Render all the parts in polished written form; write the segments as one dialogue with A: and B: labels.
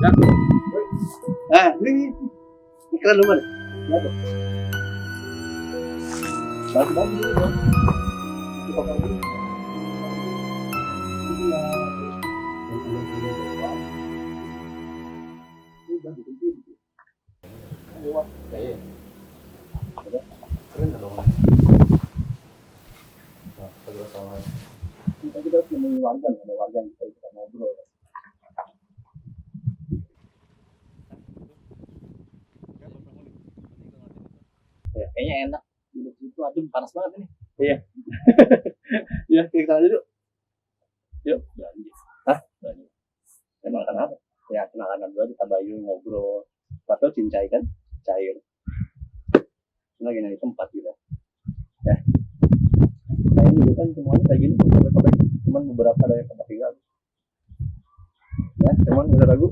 A: Ya. Ah, ini keren lu, Man. Ya, tuh. Bantu dulu, Bang. Kita bantu dulu. Ini ya. Ini udah bikin. Lewat. Kayak. Keren dong. Nah, terus sama. Kita harus nemuin warga, ada warga yang bisa kita ngobrol. Ya, kayaknya enak. Duduk situ, aduh panas banget ini. Iya. Ya, kita lanjut yuk. Yuk, lanjut. Hah? Lanjut. Emang kenapa? Ya, kenalan dulu aja, tabayun, ngobrol. Padahal cincai kan, cair. Lagi nyari tempat gitu. Ya. Kayaknya dulu kan semuanya kayak gini, sobek-sobek. Cuman beberapa ada yang tempat tinggal. Ya, cuman udah ragu.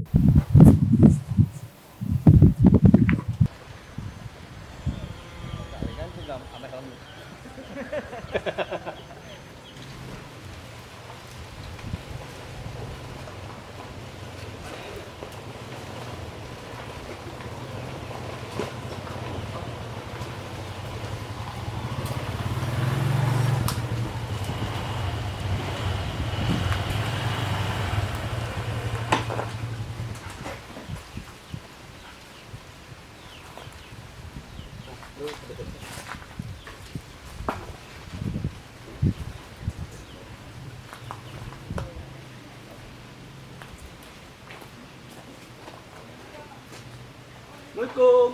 A: Assalamualaikum.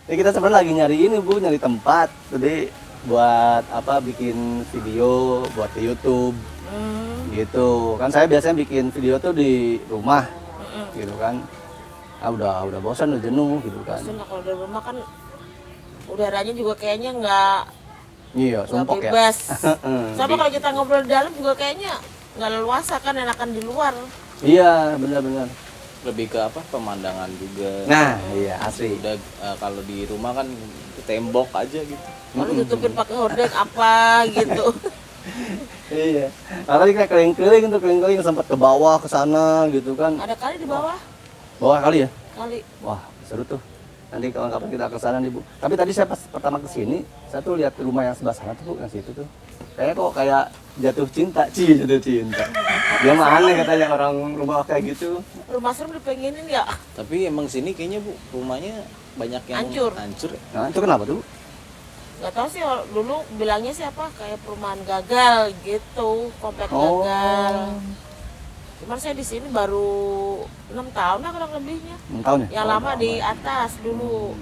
A: Ya kita sebenarnya lagi nyari ini Bu, nyari tempat. Jadi buat apa bikin video buat ke YouTube. Gitu. Kan saya biasanya bikin video tuh di rumah. Gitu kan. Ah udah bosan, udah jenuh gitu kan.
B: Bosan lah kalau di rumah kan udaranya juga kayaknya nggak
A: sumpok ya.
B: bebas. Sama kalau kita ngobrol di dalam juga kayaknya nggak leluasa kan, enakan di luar.
A: Iya, benar-benar.
C: Lebih ke apa, pemandangan juga.
A: Nah, iya asli.
C: Udah kalau di rumah kan tembok aja gitu.
B: Kalau tutupin pakai hordeng apa gitu.
A: Iya. Kalau kayak keliling-keliling tuh, keliling-keliling sempat ke bawah, ke sana gitu kan.
B: Ada kali di bawah
A: Bawah kali ya?
B: kali.
A: Wah, seru tuh. Nanti kapan-kapan kita ke sana nih, Bu. Tapi tadi saya pas pertama ke sini, saya tuh lihat rumah yang sebelah sana tuh, Bu, yang situ tuh. Kayaknya kok kayak jatuh cinta, jatuh cinta. Dia mah aneh katanya orang rumah kayak gitu.
B: Rumah serem dipengenin ya.
C: Tapi emang sini kayaknya Bu, rumahnya banyak yang
B: Hancur.
C: ya.
A: Nah, itu kenapa tuh, Bu?
B: Nggak tahu sih dulu bilangnya siapa kayak perumahan gagal gitu, komplek gagal. Cuman saya di sini baru 6 tahun lah kurang lebihnya.
A: 6 tahun ya?
B: Yang lama di atas dulu.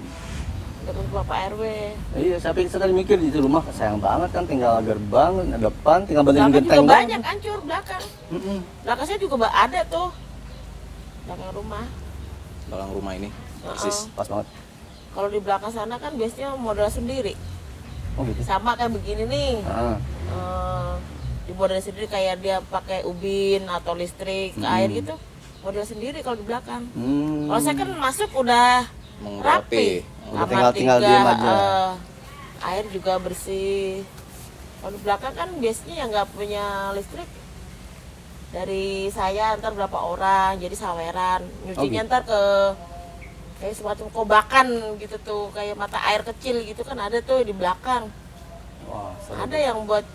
B: Dekat Bapak RW.
A: Iya, saya tadi mikir di rumah sayang banget kan, tinggal gerbang, depan, tinggal benerin
B: Belakang
A: genteng
B: juga
A: doang.
B: banyak hancur belakang.
A: Mm-mm.
B: Belakang saya juga ada tuh. Belakang rumah.
C: Belakang rumah ini persis.
A: Pas banget.
B: Kalau di belakang sana kan biasanya modal sendiri.
A: Oh gitu.
B: Sama kayak begini nih.
A: Ah.
B: Di modal sendiri kayak dia pakai ubin atau listrik ke air gitu. Modal sendiri kalau di belakang. Kalau saya kan masuk udah rapi.
A: Udah tinggal diem aja.
B: Air juga bersih. Kalau di belakang kan biasanya yang nggak punya listrik dari saya ntar berapa orang, jadi saweran. Nyucinya
A: gitu.
B: ntar ke kayak semacam kobakan gitu tuh, kayak mata air kecil gitu kan ada tuh di belakang.
A: Wah, seru
B: Ada
A: tuh.
B: yang buat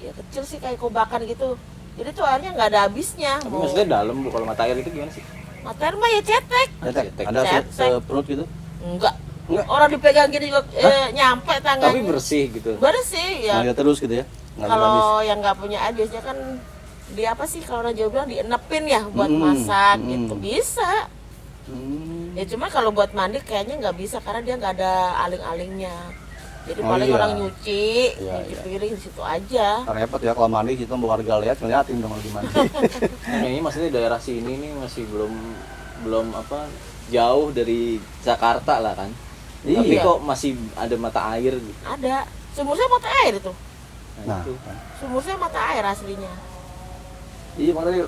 B: ya kecil sih kayak kobakan gitu. Jadi tuh airnya nggak ada habisnya.
C: Tapi maksudnya dalam Bu, kalau mata air itu gimana sih?
B: Mata air mah ya cetek.
A: Cetek. Ada
B: Cetek.
A: seperut gitu.
B: Enggak.
A: Enggak.
B: Orang dipegang gini juga nyampe tangannya.
C: Tapi bersih gitu.
B: Bersih ya.
A: Ngalir terus gitu ya. Ngalir habis.
B: Kalau yang nggak punya air biasanya kan di apa sih kalau orang Jawa bilang dienepin ya buat masak gitu bisa. Ya cuma kalau buat mandi kayaknya nggak bisa karena dia nggak ada aling-alingnya. Jadi paling orang nyuci piring di situ aja.
A: Repot ya kalau mandi kita mau warga lihat ngeliatin dong lagi mandi.
C: Nah, ini maksudnya daerah sini nih masih belum apa jauh dari Jakarta lah kan. Tapi
A: Iya.
C: kok masih ada mata air gitu.
B: Ada. Sumur saya mata air itu.
A: Nah,
C: Itu.
B: Sumur saya mata air aslinya.
A: iya makanya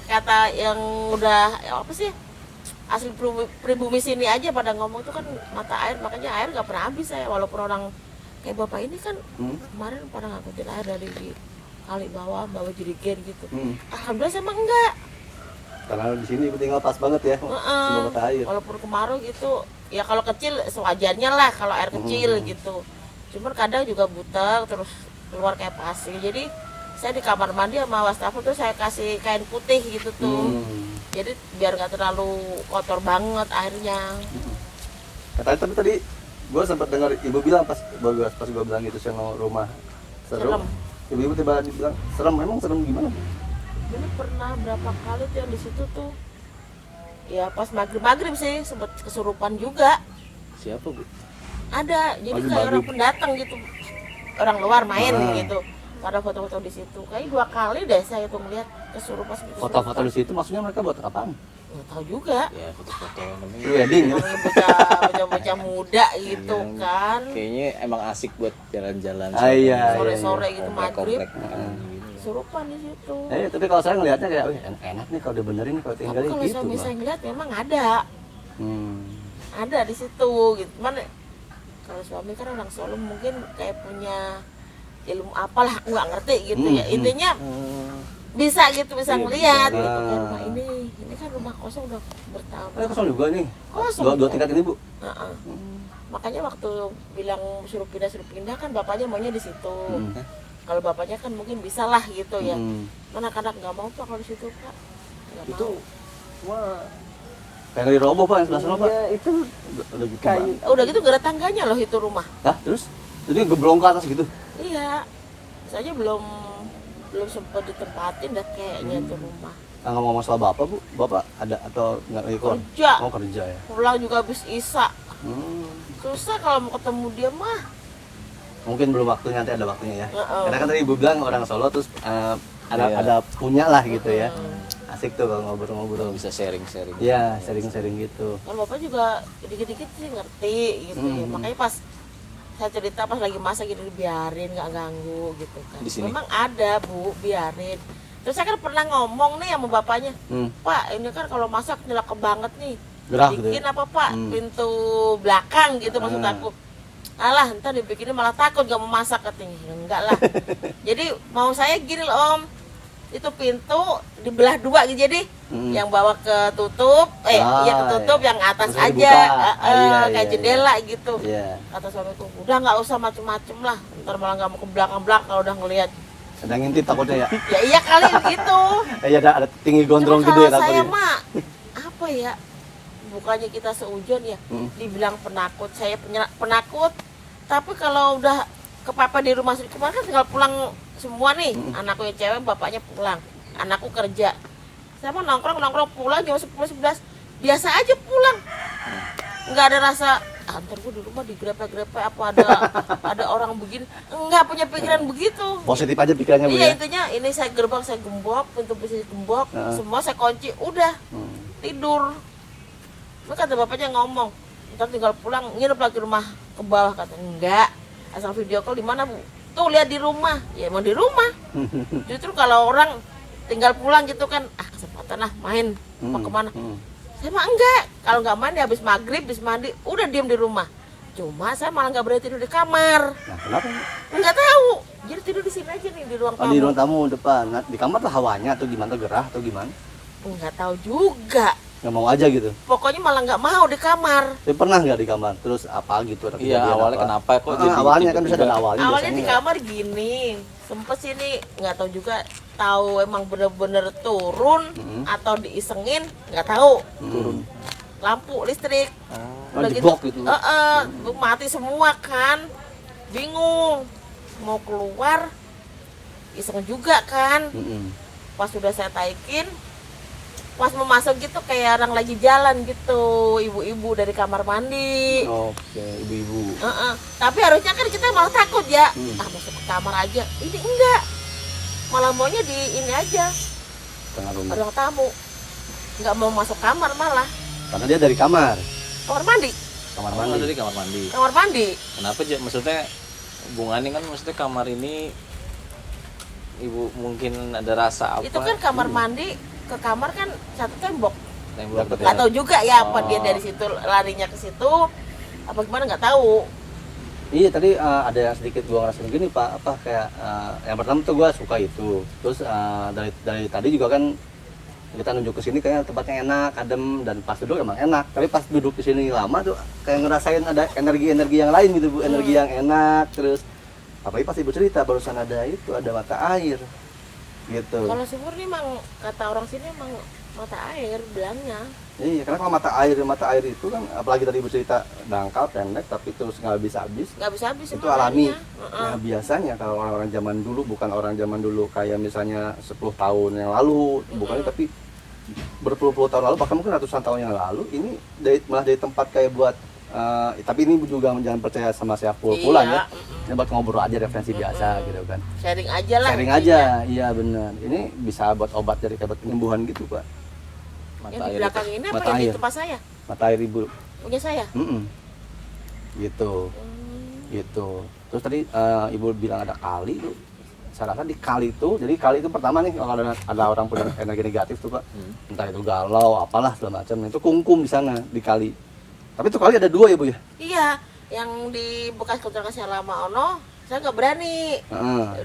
B: Kata yang udah apa sih? Asli pribumi sini aja pada ngomong itu kan mata air, makanya air nggak pernah habis saya, walaupun orang kayak bapak ini kan kemarin pada ngangkutin air dari kali bawa jerigen gitu.
D: Hmm.
B: Alhamdulillah sama enggak.
D: Karena di sini tinggal pas banget ya. Semua mata air.
B: Walaupun kemarau gitu, ya kalau kecil sewajarnya lah kalau air kecil gitu. Cuman kadang juga butek terus keluar kayak pasir. Jadi saya di kamar mandi sama wastafel tuh saya kasih kain putih gitu tuh. Jadi biar nggak terlalu kotor banget airnya.
D: Katanya tapi tadi gue sempat dengar ibu bilang pas gue bilang gitu sih rumah serem. Ibu tiba bilang serem, emang serem gimana?
B: Dulu pernah berapa kali tuh yang di situ tuh. Ya pas maghrib sih sempat kesurupan juga.
C: Siapa, Bu?
B: Ada, jadi
D: Maghrib.
B: kayak orang pendatang gitu. Orang luar main gitu. Pada foto-foto di situ. Kayak 2 kali deh saya tuh ngeliat kesurupan.
D: Foto-foto di situ maksudnya mereka buat apaan?
B: Nggak tahu juga.
C: Ya, foto-foto namanya.
D: Wedding ya?
B: Orang bocah muda gitu
C: Iya.
B: kan.
C: Kayaknya emang asik buat jalan-jalan.
D: Iya,
B: Sore-sore gitu maghrib.
C: Komplek makan gini.
B: Kesurupan di situ.
D: Tapi kalau saya ngelihatnya kayak "Wih, enak nih kalau dibenerin kalau
B: Tapi
D: tinggalin
B: kalau
D: gitu.
B: suami
D: Mbak."
B: saya ngeliat memang ada.
D: Hmm.
B: Ada di situ gitu. Cuman kalau suami kan orang Solo mungkin kayak punya ilmu apalah aku nggak ngerti gitu ya. Intinya bisa gitu, bisa
C: Iya,
B: ngeliat
D: bisa.
B: gitu kayak rumah ini kan rumah kosong udah bertahun.
D: Kosong juga nih.
B: Kosong.
D: Dua tingkat ini, Bu.
B: Heeh. Makanya waktu bilang suruh pindah kan bapaknya maunya di situ. Kalau bapaknya kan mungkin bisa lah gitu ya. Mana anak nggak mau Pak kalau di situ Pak. Nggak
C: Itu
B: mau.
C: wah,
D: Kayak dari roboh, Pak, yang sebelah sana, Pak.
C: iya, itu
D: Udah gitu,
C: kayu.
D: Pak.
B: Udah gitu gak ada tangganya loh itu rumah.
D: Hah, terus? Jadi geblong ke atas gitu?
B: Iya. Saya belum sempat ditempatin dah kayaknya tuh rumah.
D: Nggak ngomong masalah Bapak, Bu? Bapak ada atau nggak lagi keluar?
B: Kerja.
D: Oh, kerja ya?
B: Pulang juga habis Isya.
D: Hmm.
B: Susah kalau mau ketemu dia mah.
D: Mungkin belum waktunya, nanti ada waktunya ya.
B: Heeh.
D: Karena kan tadi Ibu bilang orang Solo terus ada punya lah gitu ya. Asik tuh kalau ngobrol-ngobrol.
C: Bisa sharing-sharing.
D: Iya, sharing-sharing gitu.
B: Kan bapak juga dikit-dikit sih ngerti gitu ya. Makanya pas saya cerita pas lagi masak gitu biarin nggak ganggu gitu kan.
C: Di sini?
B: Memang ada Bu, biarin. Terus saya kan pernah ngomong nih sama bapaknya, Pak ini kan kalau masak nyelak banget nih.
D: Gerah gitu
B: Bikin
D: ya?
B: apa Pak? Pintu belakang gitu maksud aku. Alah, ntar dibikinnya malah takut gak mau masak katanya. Ya, enggak lah. Jadi mau saya gini loh Om, itu pintu dibelah 2 gitu jadi yang bawah ketutup, iya ketutup, yang atas
D: Terus
B: aja,
D: dibuka. Iya,
B: kayak
D: iya,
B: jendela gitu.
D: Iya.
B: Kata suamiku, udah nggak usah macem-macem lah, ntar malah nggak mau ke belakang-belakang kalau udah ngelihat.
D: Ada ngintip takutnya ya?
B: Ya iya kali gitu.
D: Iya, ada tinggi gondrong
B: Cuma
D: gitu ya
B: kalau saya
D: takutnya.
B: mah apa ya? Bukannya kita seujon ya, dibilang penakut, saya penakut. Tapi kalau udah ke papa di rumah kemarin kan tinggal pulang semua nih, anakku yang cewek, bapaknya pulang, anakku kerja. Saya mah nongkrong pulang jam 10-11 biasa aja pulang, nggak ada rasa ntar gue di rumah digrepe-grepe apa ada orang begini, nggak punya pikiran begitu.
D: Positif aja pikirannya, Bu
B: Iya,
D: ya?
B: intinya ini saya gerbang saya gembok, pintu bisa gembok, semua saya kunci, udah tidur. Terus kata bapaknya ngomong, ntar tinggal pulang nginep lagi rumah ke bawah, kata enggak, asal video call di mana Bu? Tuh lihat di rumah, ya emang di rumah. Justru kalau orang tinggal pulang gitu kan, kesempatan lah main apa kemana. Saya mah enggak, kalau nggak main ya habis maghrib, habis mandi, udah diem di rumah. Cuma saya malah nggak berani tidur di kamar.
D: Nah, kenapa?
B: Nggak tahu, jadi tidur di sini aja nih di ruang
D: Oh,
B: tamu.
D: di ruang tamu depan. Nah, di kamar tuh hawanya atau gimana? Tuh gerah atau gimana?
B: Nggak tahu juga.
D: Nggak mau aja gitu.
B: Pokoknya malah nggak mau di kamar.
D: Tapi pernah nggak di kamar? Terus apa gitu? Ada
C: Iya,
D: kejadian
C: awalnya
D: apa?
C: kenapa kok jadi
D: awalnya kan bisa
C: tiba-tiba?
D: ada awalnya.
B: Awalnya di
D: biasanya ya.
B: kamar gini, sempet sini nggak tahu juga, tahu emang bener-bener turun atau diisengin, nggak tahu.
D: Turun.
B: Lampu listrik.
D: Oh, jeblok gitu.
B: Mati semua kan, bingung mau keluar, iseng juga kan. Pas sudah saya taikin, pas mau masuk gitu kayak orang lagi jalan gitu, ibu-ibu dari kamar mandi.
D: Oke, ibu-ibu.
B: Tapi harusnya kan kita malah takut ya, masuk ke kamar aja. Ini enggak, malah maunya di ini aja,
D: Tengah rumah.
B: ruang tamu. Nggak mau masuk kamar malah,
D: Karena dia dari kamar.
B: kamar mandi,
D: Kamar
C: Oh,
D: mandi.
C: dari kamar mandi.
B: kamar mandi.
C: Kenapa aja? Maksudnya hubungannya kan maksudnya kamar ini ibu mungkin ada rasa apa?
B: Itu kan kamar mandi ke kamar kan satu tembok.
C: Tembok
D: Dapet
B: Nggak tahu juga ya apa dia
C: Oh.
B: dari situ larinya ke situ, apa gimana nggak tahu.
D: Iya tadi ada yang sedikit gua ngerasain gini Pak, apa kayak yang pertama tuh gua suka itu. Terus dari tadi juga kan kita nunjuk ke sini kayaknya tempatnya enak, adem dan pas duduk emang enak. Tapi pas duduk di sini lama tuh kayak ngerasain ada energi-energi yang lain gitu Bu, energi yang enak. Terus apalagi pas Ibu cerita barusan ada mata air gitu.
B: Kalau sumur nih emang kata orang sini emang mata air bilangnya.
D: Iya, karena kalau mata air itu kan apalagi tadi Ibu cerita dangkal pendek tapi terus nggak habis-habis.
B: Nggak bisa habis
D: Itu alami. Nah, biasanya kalau orang-orang zaman dulu bukan orang zaman dulu kayak misalnya 10 tahun yang lalu, bukan tapi berpuluh-puluh tahun lalu bahkan mungkin ratusan tahun yang lalu ini malah dari tempat kayak buat tapi ini juga jangan percaya sama saya pulang ya. Ini buat ngobrol aja referensi biasa gitu kan.
B: Sharing aja lah.
D: Sharing aja, iya benar. Ini bisa buat obat dari kayak buat penyembuhan gitu Pak.
B: Yang di belakang ini apa
D: mata
B: yang di
D: air.
B: tempat saya?
D: Mata air Ibu.
B: Punya saya?
D: Gitu. Gitu. Terus tadi Ibu bilang ada kali tuh. Saya rasa di kali itu, jadi kali itu pertama nih kalau ada orang punya energi negatif tuh Pak. Entah itu galau, apalah segala macam. Itu kungkum di sana di kali. Tapi itu kali ada 2 ya Bu ya?
B: Iya, yang di bekas kontrakan lama Ono, saya nggak berani.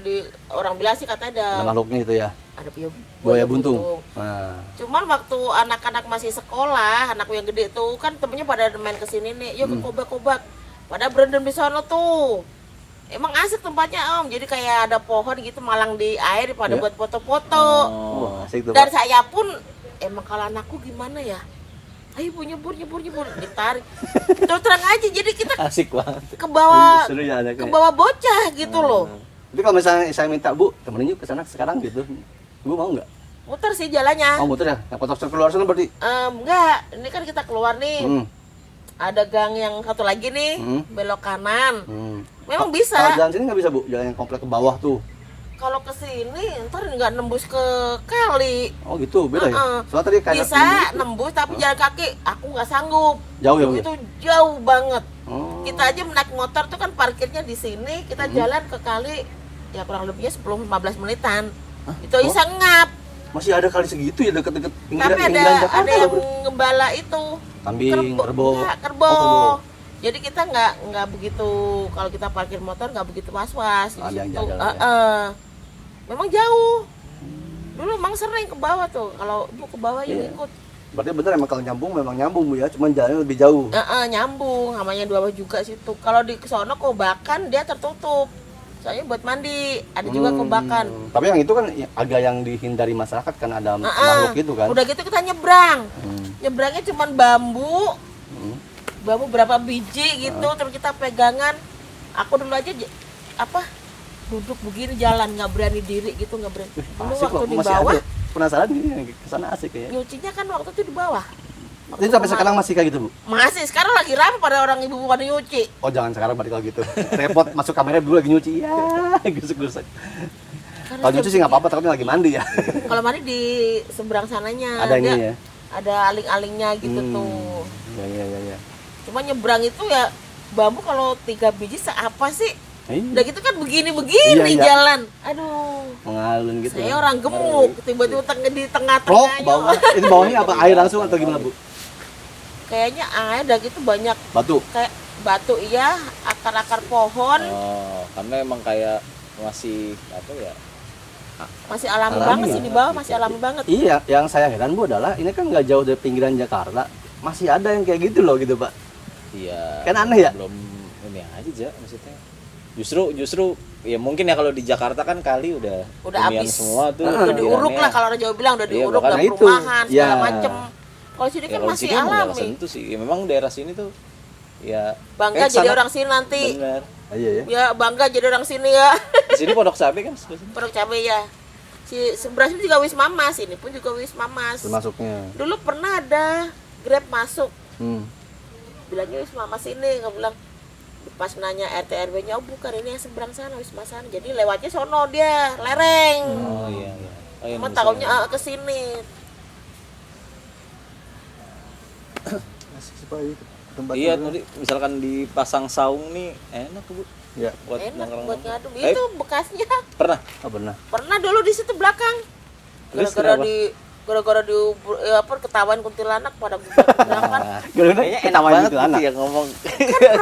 B: Di orang bilang sih katanya
D: Ada makhluknya itu ya.
B: ada
D: Buaya buntung. Nah.
B: Cuman waktu anak-anak masih sekolah, anakku yang gede tuh kan temennya pada main kesini nih, yuk ke Kobak-Kobak. Pada berendam di sono tuh. Emang asik tempatnya Om, jadi kayak ada pohon gitu malang di air pada buat foto-foto.
D: Wah, asik tuh
B: Dan
D: Pak.
B: saya pun emang kalau anakku gimana ya? Ayo Bu, nyebur ditarik. Terus terang aja jadi kita
C: Asik banget.
B: ke bawah
D: Seru ya anaknya.
B: ke bawah bocah gitu loh.
D: Tapi kalau misalnya saya minta Bu, temenin yuk ke sana sekarang gitu. Bu mau nggak?
B: Muter sih jalannya.
D: Mau muter ya? Yang kotak keluar sana berarti?
B: Enggak, ini kan kita keluar nih. Ada gang yang satu lagi nih, belok kanan. Memang bisa.
D: Kalau jalan sini nggak bisa Bu, jalan yang komplek ke bawah tuh.
B: Kalau ke sini ntar nggak nembus ke kali.
D: Oh gitu, beda ya? Soalnya tadi kayak
B: Bisa nembus tapi jalan kaki aku nggak sanggup.
D: Jauh ya Bu?
B: Itu jauh banget.
D: Oh.
B: Kita aja naik motor tuh kan parkirnya di sini, kita jalan ke kali ya kurang lebihnya 10-15 menitan. Itu bisa ngap.
D: Masih ada kali segitu ya deket-deket
B: Tapi ada yang ngembala itu.
D: Kambing, kerbau.
B: Enggak, kerbau. Jadi kita nggak begitu kalau kita parkir motor nggak begitu was-was.
D: Ada yang
B: Di situ.
D: jaga
B: Memang jauh. Dulu emang sering ke bawah tuh. Kalau Bu ke bawah ya ikut.
D: Berarti bener emang kalau nyambung memang nyambung Bu ya, cuman jalannya lebih jauh.
B: Nyambung, namanya 2 juga situ. Kalau di sono Kobakan dia tertutup. Soalnya buat mandi, ada juga Kobakan.
D: Tapi yang itu kan agak yang dihindari masyarakat kan ada makhluk gitu kan.
B: Udah gitu kita nyebrang. Nyebrangnya cuman bambu. Bambu berapa biji gitu, terus kita pegangan. Aku dulu aja duduk begini jalan nggak berani diri gitu, nggak berani. Dulu
D: Asik
B: waktu
D: kok,
B: di
D: masih
B: bawah,
D: ada. Penasaran nih kesana asik ya.
B: nyucinya kan waktu itu di bawah.
D: Jadi sampai sekarang masih kayak gitu Bu?
B: Masih, sekarang lagi ramai pada orang ibu pada nyuci.
D: Oh jangan sekarang berarti kalau gitu. Repot masuk kamera dulu lagi nyuci. Ya, gusuk-gusuk. Kalau nyuci sih nggak apa-apa, takutnya lagi mandi ya.
B: Kalau mandi di seberang sananya.
D: Ada ini
B: dia
D: ya.
B: Ada aling-alingnya gitu tuh.
D: Ya.
B: Cuma nyebrang itu ya bambu kalau 3 biji apa sih?
D: Iya.
B: Udah gitu kan begini-begini
D: Iya.
B: jalan. Aduh.
D: Mengalun gitu.
B: Saya orang gemuk, tiba-tiba di
D: Plok
B: tengah-tengahnya.
D: bawah. Ini bawahnya apa? Air langsung atau gimana Bu?
B: Kayaknya air udah gitu banyak
D: Batu.
B: kayak batu iya, akar-akar pohon.
C: Oh, karena emang kayak masih apa ya?
B: Masih alami
D: Alami
B: banget
D: ya?
B: sih di bawah, masih alami banget.
D: Iya, yang saya heran Bu adalah ini kan nggak jauh dari pinggiran Jakarta, masih ada yang kayak gitu loh gitu Pak.
C: Iya.
D: Kan aneh ya?
C: Belum ini aja Ja, maksudnya. Justru ya mungkin ya kalau di Jakarta kan kali udah hunian
B: habis.
C: semua tuh.
B: Udah diuruk
C: pinggirannya.
B: lah kalau orang Jawa bilang udah
C: Iya,
B: diuruk,
C: makanya
B: udah
D: itu.
B: perumahan segala
D: Ya.
B: macem. Kalau sini
C: Ya,
B: kan
C: kalau
B: masih
C: sini emang nggak
B: alami.
C: kesentuh sih. Ya, memang daerah sini tuh ya
B: Bangga
C: kayak
B: jadi
C: kesana-
B: orang sini nanti.
C: Bener.
D: Iya ya.
B: Ya bangga jadi orang sini ya.
C: Di sini Pondok Cabe kan sebelah sini.
B: Produk cabai ya. Si sebelah sini juga Wisma Mas, ini pun juga Wisma Mas.
D: Termasuknya.
B: Dulu pernah ada Grab masuk.
D: Hmm.
B: Bilangnya Wisma Mas ini, nggak bilang pas nanya RT RW-nya, oh bukan ini yang seberang sana Wisma sana. Jadi lewatnya sono dia, lereng.
C: Oh iya. Oh, yang
B: Cuma
C: di
B: tahunya
C: sana.
B: ke sini.
D: Asik sih Pak ini tempat.
C: Iya tadi misalkan dipasang saung nih enak tuh Bu.
D: Ya.
C: Buat
B: Enak
C: nongkrong.
B: buat ngadu.
C: Eh,
B: Itu bekasnya.
C: pernah?
D: Oh benar.
B: Pernah dulu di situ belakang.
C: Terus
B: Gara-gara
C: kenapa?
B: di gara-gara ketahuan kuntilanak pada gubrakan.
C: Kayaknya enak banget gitu ya ngomong.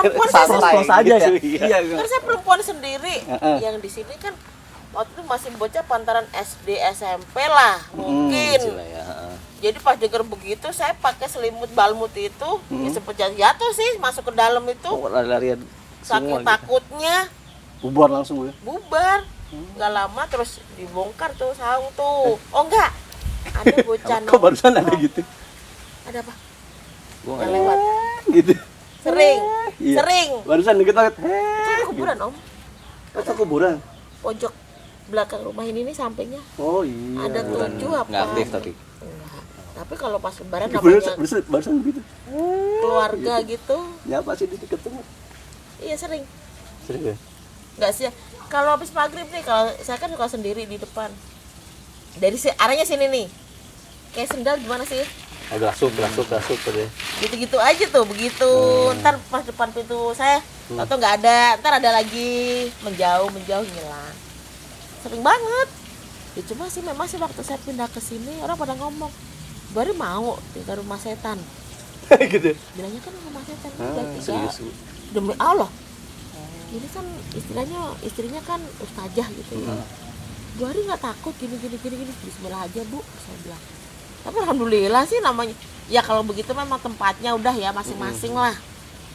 B: Perempuan saya
C: Santai
D: aja ya.
C: gitu, iya.
B: kan saya perempuan sendiri. Yang di sini kan waktu itu masih bocah pantaran SD SMP lah mungkin.
C: Gila ya.
B: Jadi pas denger begitu saya pakai selimut balmut itu, ya sempet jatuh sih masuk ke dalam itu.
C: Oh, lari-larian
B: Saking
C: semua gitu.
B: takutnya
D: Bubar langsung ya.
B: bubar. Nggak lama terus dibongkar tuh saung tuh. Oh enggak, ada bocah
D: Kok barusan ada
B: nongkrong.
D: gitu?
B: Ada apa?
C: Gua
B: Yang
C: nggak
B: lewat.
D: Gitu.
B: Sering,
D: Iya.
B: sering.
D: Barusan deket banget.
B: Kan kuburan om,
D: Itu kuburan.
B: pojok belakang rumah ini nih sampingnya
D: Oh iya.
B: ada
C: Bukan,
B: 7 apa?
C: nggak aktif tapi.
B: Enggak. Tapi kalau pas lebaran
D: Barusan,
B: namanya
D: barusan begitu.
B: keluarga gitu,
D: Ya pasti di deket tuh.
B: iya sering.
D: Serius ya?
B: Nggak sih. Kalau habis maghrib nih, kalau saya kan suka sendiri di depan. Dari arahnya sini nih, kayak sendal gimana sih?
D: Gasuk deh.
B: Gitu-gitu aja tuh, begitu. Ntar pas depan pintu saya, atau nggak ada, ntar ada lagi menjauh hilang. Sering banget. Ya cuma sih memang sih waktu saya pindah ke sini orang pada ngomong, baru mau tinggal rumah setan.
D: Gitu.
B: Bilangnya kan rumah setan
D: Ah,
B: udah 3.
C: serius.
B: Demi Allah. Ini kan istrinya kan ustazah gitu ya. 2 hari nggak takut gini. Bismillah aja bu, saya bilang. Tapi alhamdulillah sih namanya. Ya kalau begitu memang tempatnya udah ya masing-masing lah.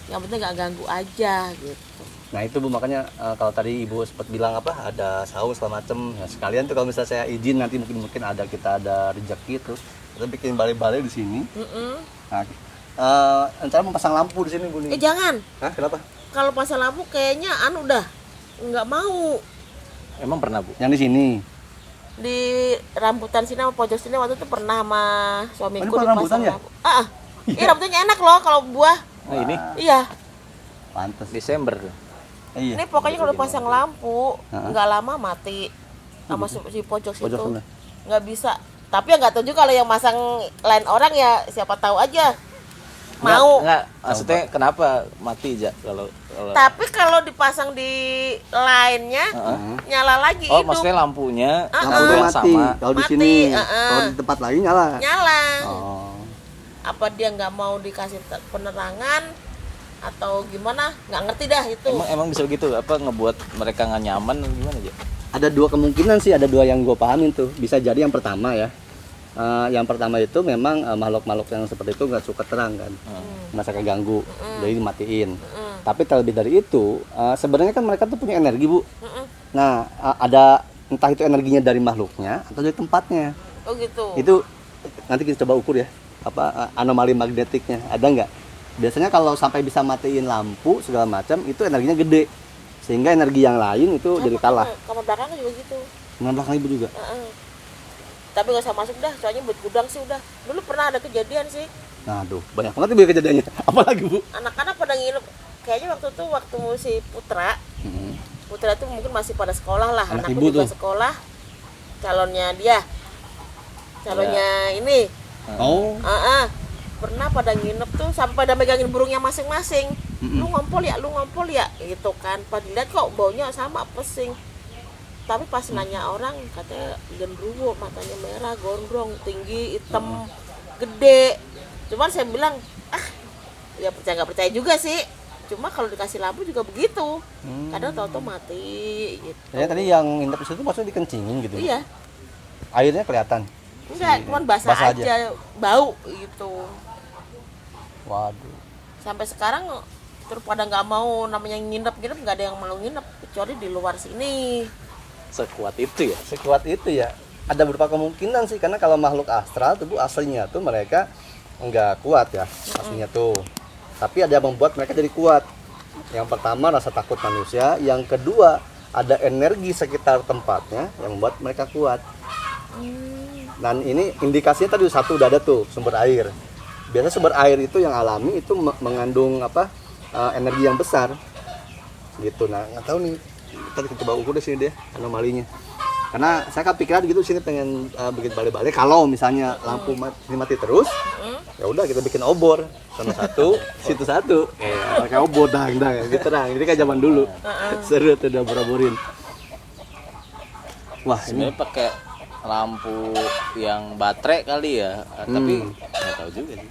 B: Yang penting nggak ganggu aja gitu.
D: Nah itu Bu, makanya kalau tadi Ibu sempat bilang apa ada saung segala macem, nah, sekalian tuh kalau misalnya saya izin nanti mungkin kita ada rezeki tuh kita bikin balai-balai di sini. Nah, rencana mau pasang lampu di sini Bu nih.
B: Jangan.
D: Hah, kenapa?
B: Kalau pasang lampu kayaknya udah nggak mau.
C: Emang pernah, Bu?
D: Yang di sini.
B: Di rambutan sini sama pojok sini waktu itu pernah sama suamiku
D: Oh, ini bukan rambutan
B: dipasang
D: ya?
B: lampu. Iya rambutannya enak loh kalau buah.
C: Nah, ini
B: Iya.
D: Pantes.
C: Desember tuh.
D: Iya.
B: Ini pokoknya kalau pasang lampu nggak lama mati sama si pojok situ.
D: Pojok sana.
B: Nggak bisa. Tapi ya nggak tahu juga kalau yang masang lain orang ya siapa tahu aja. Mau.
C: Enggak, maksudnya kenapa mati aja kalau
B: Tapi kalau dipasang di lainnya nyala lagi
C: Oh,
B: hidup.
C: maksudnya lampunya
D: Lampu
C: yang
D: mati.
C: sama.
D: Kalau di
B: Mati,
D: sini,
B: heeh.
D: kalau di tempat lain nyala.
B: Nyala.
D: Oh.
B: Apa dia nggak mau dikasih penerangan atau gimana? Nggak ngerti dah itu.
C: Emang bisa gitu apa ngebuat mereka nggak nyaman atau gimana aja?
D: Ada 2 kemungkinan sih, ada 2 yang gue pahamin tuh. Bisa jadi yang pertama ya. Yang pertama itu memang makhluk-makhluk yang seperti itu nggak suka terang kan, merasa keganggu, jadi dimatiin. Tapi terlebih dari itu, sebenarnya kan mereka tuh punya energi Bu. Nah, ada entah itu energinya dari makhluknya atau dari tempatnya.
B: Oh gitu.
D: Itu nanti kita coba ukur ya, apa anomali magnetiknya ada nggak? Biasanya kalau sampai bisa matiin lampu segala macam itu energinya gede, sehingga energi yang lain itu jadi kalah.
B: Kamar belakang juga gitu.
D: Kamar belakang Ibu juga.
B: Tapi nggak usah masuk dah, soalnya buat gudang sih udah. Dulu pernah ada kejadian sih.
D: Nah, aduh, banyak banget ibu kejadiannya. Apalagi Bu?
B: Anak-anak pada nginep. Kayaknya waktu si Putra itu mungkin masih pada sekolah lah.
D: Anak
B: Anakku
D: ibu
B: juga
D: tuh.
B: sekolah. Calonnya ini.
D: Oh.
B: Pernah pada nginep tuh sampai pada megangin burungnya masing-masing. Lu ngompol ya gitu kan. Pas dilihat kok baunya sama pesing. Tapi pas nanya orang katanya genderuwo, matanya merah, gondrong, tinggi, hitam, gede. Cuman saya bilang, ya percaya nggak percaya juga sih. Cuma kalau dikasih lampu juga begitu. Kadang tau-tau mati gitu.
D: Ya tadi yang nginep di situ maksudnya dikencingin gitu.
B: Iya.
D: Airnya kelihatan.
B: Enggak, cuma basah
D: Basah
B: aja, bau gitu.
D: Waduh.
B: Sampai sekarang terus pada nggak mau namanya nginep nggak ada yang mau nginep kecuali di luar sini.
C: Sekuat itu ya.
D: Sekuat itu ya. Ada beberapa kemungkinan sih karena kalau makhluk astral tuh Bu aslinya tuh mereka enggak kuat ya aslinya tuh. Tapi ada yang membuat mereka jadi kuat. Yang pertama rasa takut manusia, yang kedua ada energi sekitar tempatnya yang membuat mereka kuat. Dan ini indikasinya tadi satu udah ada tuh sumber air. Biasanya sumber air itu yang alami itu mengandung energi yang besar. Gitu. Nah, nggak tahu nih. Tadi kita coba ukur di sini deh anomalinya. Karena saya kepikiran gitu sini pengen bikin balai-balai kalau misalnya lampu mati terus, ya udah kita bikin obor sama satu, situ satu. Pakai obor dang gitu terang. Ini kan zaman dulu. Seru tuh udah borin. Wah, ini
C: Sebenarnya pakai lampu yang baterai kali ya, tapi nggak tahu juga sih.